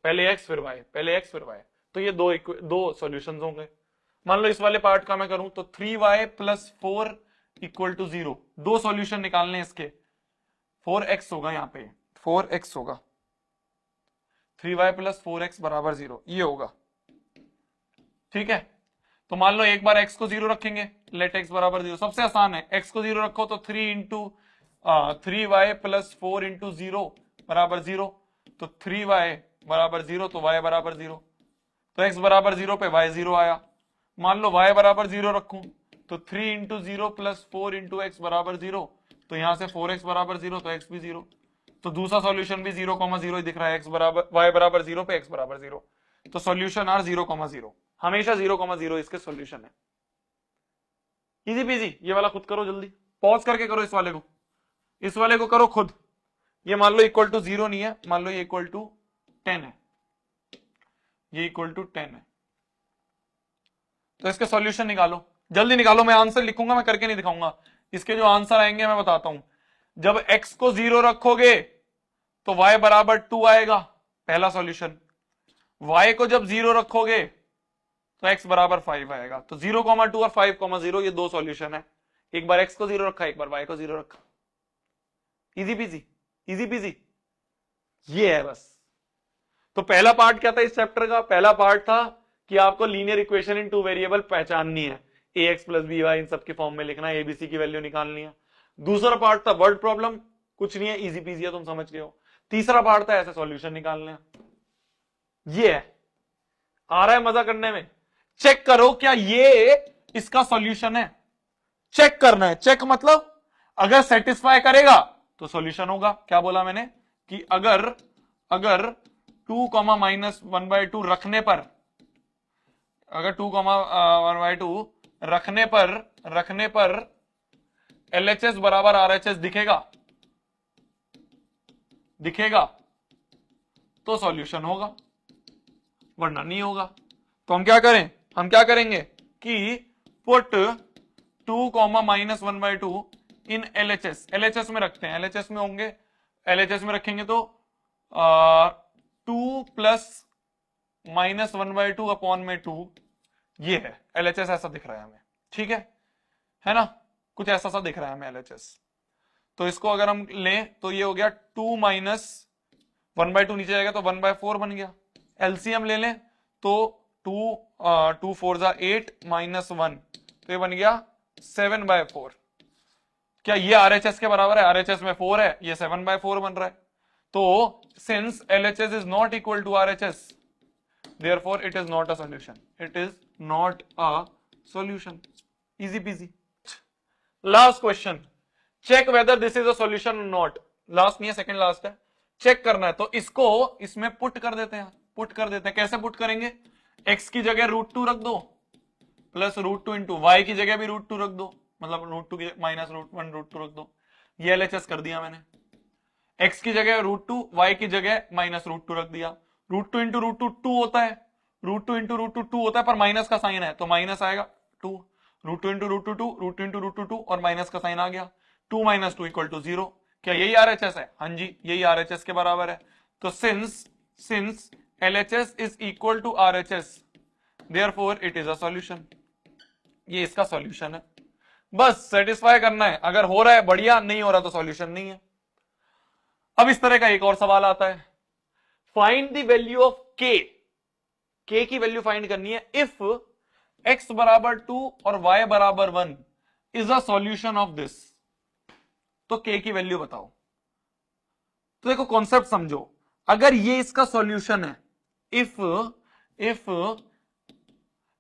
पहले x फिर y, पहले x फिर y। तो ये दो सॉल्यूशंस होंगे। मान लो इस वाले पार्ट का मैं करूं तो 3y प्लस 4 इक्वल टू 0, दो सॉल्यूशन निकालने इसके। 4x होगा, यहाँ पे 4x होगा, 3y प्लस 4x बराबर 0, ये होगा, ठीक है। तो मान लो एक बार x को 0 रखेंगे, लेट x बराबर 0, सबसे आसान है, x को 0 रखो तो 3y प्लस 4 इंटू 0 बराबर 0, तो 3y बराबर 0, तो y बराबर 0, तो x बराबर 0 पे y 0 आया। मान लो y बराबर 0 रखूं तो 3 इंटू 0 प्लस 4 इंटू एक्स बराबर 0, तो यहां से 4x बराबर 0, तो x भी 0, तो दूसरा सॉल्यूशन भी 0,0 ही दिख रहा है, x बराबर y बराबर 0 पे x बराबर 0, तो सॉल्यूशन आर 0,0, हमेशा 0,0 इसके सॉल्यूशन है। Easy PG. ये वाला खुद करो जल्दी, पॉज करके करो, इस वाले को करो खुद। ये मान लो इक्वल टू 0 नहीं है, मान लो ये इक्वल टू 10 है, ये इक्वल टू 10 है, तो इसके सॉल्यूशन निकालो, जल्दी निकालो। मैं आंसर लिखूंगा, मैं करके नहीं दिखाऊंगा, इसके जो आंसर आएंगे मैं बताता हूं। जब x को 0 रखोगे तो y बराबर 2 आएगा, पहला सॉल्यूशन। y को जब 0 रखोगे तो x बराबर 5 आएगा, तो 0,2 और 5,0 ये दो सॉल्यूशन है। एक बार x को 0 रखा, एक बार y को 0 रखा, इजी पीजी, इजी पीजी, ये है बस। तो पहला पार्ट क्या था इस चैप्टर का, पहला पार्ट था कि आपको linear equation in two variable पहचाननी है, ax प्लस by इन सब के फॉर्म में लिखना है, abc की वैल्यू निकालनी है। दूसरा पार्ट था वर्ड प्रॉब्लम, कुछ नहीं है, इजी पीजी है, तुम समझ गए हो। तीसरा पार्ट था ऐसे सॉल्यूशन निकालने। ये है, आ रहा है मजा करने में। चेक करो क्या ये इसका सॉल्यूशन है, चेक करना है। चेक मतलब अगर सेटिस्फाई करेगा तो सॉल्यूशन होगा। क्या बोला मैंने कि अगर 2, -1/2 रखने पर, अगर 2, 1/2 रखने पर LHS बराबर RHS दिखेगा तो सॉल्यूशन होगा, वरना नहीं होगा। तो हम क्या करें, हम क्या करेंगे कि पुट 2, -1/2 इन LHS में रखते हैं, LHS में होंगे, LHS में रखेंगे तो 2 प्लस -1/2 अपॉन में 2, ये है LHS, ऐसा दिख रहा है हमें, ठीक है ना, कुछ ऐसा सा दिख रहा है हमें LHS। तो इसको अगर हम लें तो ये हो गया 2 -1/2, नीचे जाएगा तो 1/4 बन गया। एलसीएम ले लें तो 2 4 8 -1, तो ये बन गया 7/4। क्या ये RHS के बराबर है, RHS में 4 है, ये 7/4 बन रहा है। तो since LHS is not equal to RHS, therefore it is not a solution, it is not a solution, easy peasy। Last question, check whether this is a solution और नॉट। लास्ट नहीं है, सेकंड लास्ट है, check करना है। तो इसको इसमें put कर देते हैं, कैसे पुट करेंगे, x की जगह √2 रख दो, प्लस √2 इंटू y की जगह भी √2 रख दो, मतलब √2 की माइनस √1 √2 रख दो। ये LHS कर दिया मैंने, x की जगह √2, y की जगह माइनस √2 रख दिया। √2 इंटू √2 2 होता है, √2 इंटू √2 2 होता है, पर माइनस का साइन है तो माइनस आएगा 2, √2 इंटू √2 2, √2 इंटू √2 2 और माइनस का साइन आ गया, 2 - 2 इक्वल टू 0। क्या यही RHS है, हाँ जी यही RHS के बराबर है। तो since LHS is equal to RHS, therefore it is a solution, ये इसका सॉल्यूशन है। बस सेटिस्फाई करना है, अगर हो रहा है बढ़िया, नहीं हो रहा तो सॉल्यूशन नहीं है। अब इस तरह का एक और सवाल आता है, find the value of k की वैल्यू फाइंड करनी है इफ x बराबर 2 और y बराबर 1 is a solution of this. तो k की वैल्यू बताओ। तो देखो कॉन्सेप्ट समझो, अगर ये इसका सॉल्यूशन है, इफ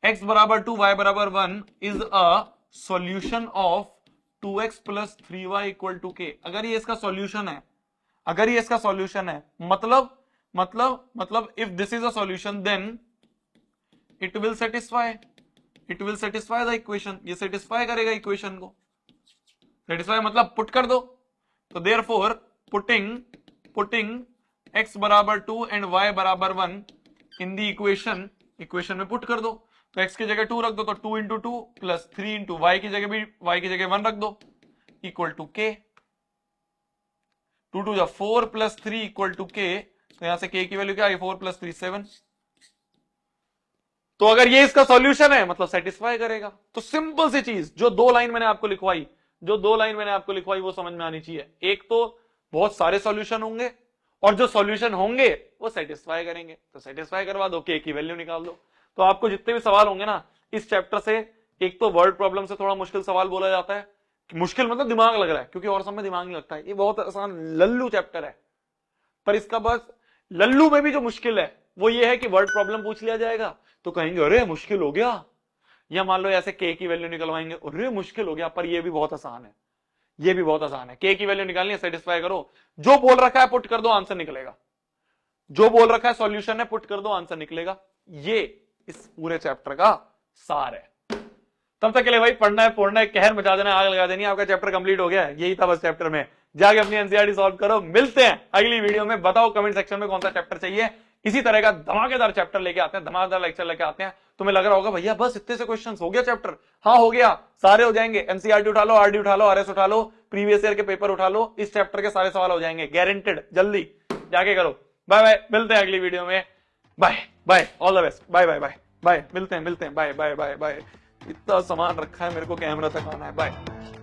x बराबर 2 y बराबर 1 is a solution of 2x plus 3y equal to k। अगर ये इसका सॉल्यूशन है, अगर ये इसका सॉल्यूशन है, मतलब if this is a solution then it will satisfy the equation. ये सेटिस्फाई करेगा इक्वेशन को। सेटिस्फाई मतलब पुट कर दो। तो देयरफॉर पुटिंग x बराबर 2 एंड y बराबर 1 इन द इक्वेशन में पुट कर दो। तो x की जगह 2 रख दो, तो 2 इंटू 2 प्लस 3 इंटू वाई की जगह भी y की जगह 1 रख दो equal to k। 2 2 4 plus 3 equal to k। तो यहां से k की वैल्यू क्या आई? 4 प्लस 3 7। तो अगर ये इसका सॉल्यूशन है मतलब सेटिस्फाई करेगा। तो सिंपल सी चीज, जो दो लाइन मैंने आपको लिखवाई वो समझ में आनी चाहिए। एक तो बहुत सारे सॉल्यूशन होंगे और जो सॉल्यूशन होंगे वो सेटिस्फाई करेंगे। तो सेटिस्फाई करवा दो, के की वैल्यू निकाल दो। तो आपको जितने भी सवाल होंगे ना इस चैप्टर से, एक तो वर्ड प्रॉब्लम से थोड़ा मुश्किल सवाल बोला जाता है। मुश्किल मतलब दिमाग लग रहा है, क्योंकि और सब में दिमाग नहीं लगता है। ये बहुत आसान लल्लू चैप्टर है, पर इसका बस लल्लू में भी जो मुश्किल है वो ये है कि वर्ड प्रॉब्लम पूछ लिया जाएगा तो कहेंगे अरे मुश्किल हो गया, या मान लो ऐसे के की वैल्यू निकलवाएंगे, अरे मुश्किल हो गया। पर ये भी बहुत आसान है, ये भी बहुत आसान है। के की वैल्यू निकालनी है, सेटिस्फाई करो, जो बोल रखा है पुट कर दो, आंसर निकलेगा। जो बोल रखा है सॉल्यूशन है पुट कर दो, आंसर निकलेगा। ये इस पूरे चैप्टर का सार है। तब तक के लिए भाई पढ़ना है, फोड़ना है, कहर मचा देना, आग लगा देनी, आपका चैप्टर कंप्लीट हो गया है। यही था बस चैप्टर में। जाके अपनी एनसीईआरटी सॉल्व करो। मिलते हैं अगली वीडियो में। बताओ कमेंट सेक्शन में कौन सा चैप्टर चाहिए। इसी तरह का धमाकेदार चैप्टर लेके आते हैं, धमाकेदार लेक्चर लेके आते हैं। तुम्हें लग रहा होगा भैया बस इतने से क्वेश्चन हो गया चैप्टर? हाँ हो गया, सारे हो जाएंगे। एनसीईआरटी उठा लो, आरडी उठा लो, आरएस उठा लो, प्रीवियस ईयर के पेपर उठा लो, इस चैप्टर के सारे सवाल हो जाएंगे गारंटेड। जल्दी जाके करो। बाय बाय, मिलते हैं अगली वीडियो में। Bye bye, all the best, bye bye bye bye, मिलते हैं, बाय बाय बाय बाय। इतना सामान रखा है, मेरे को कैमरा तक आना है। बाय।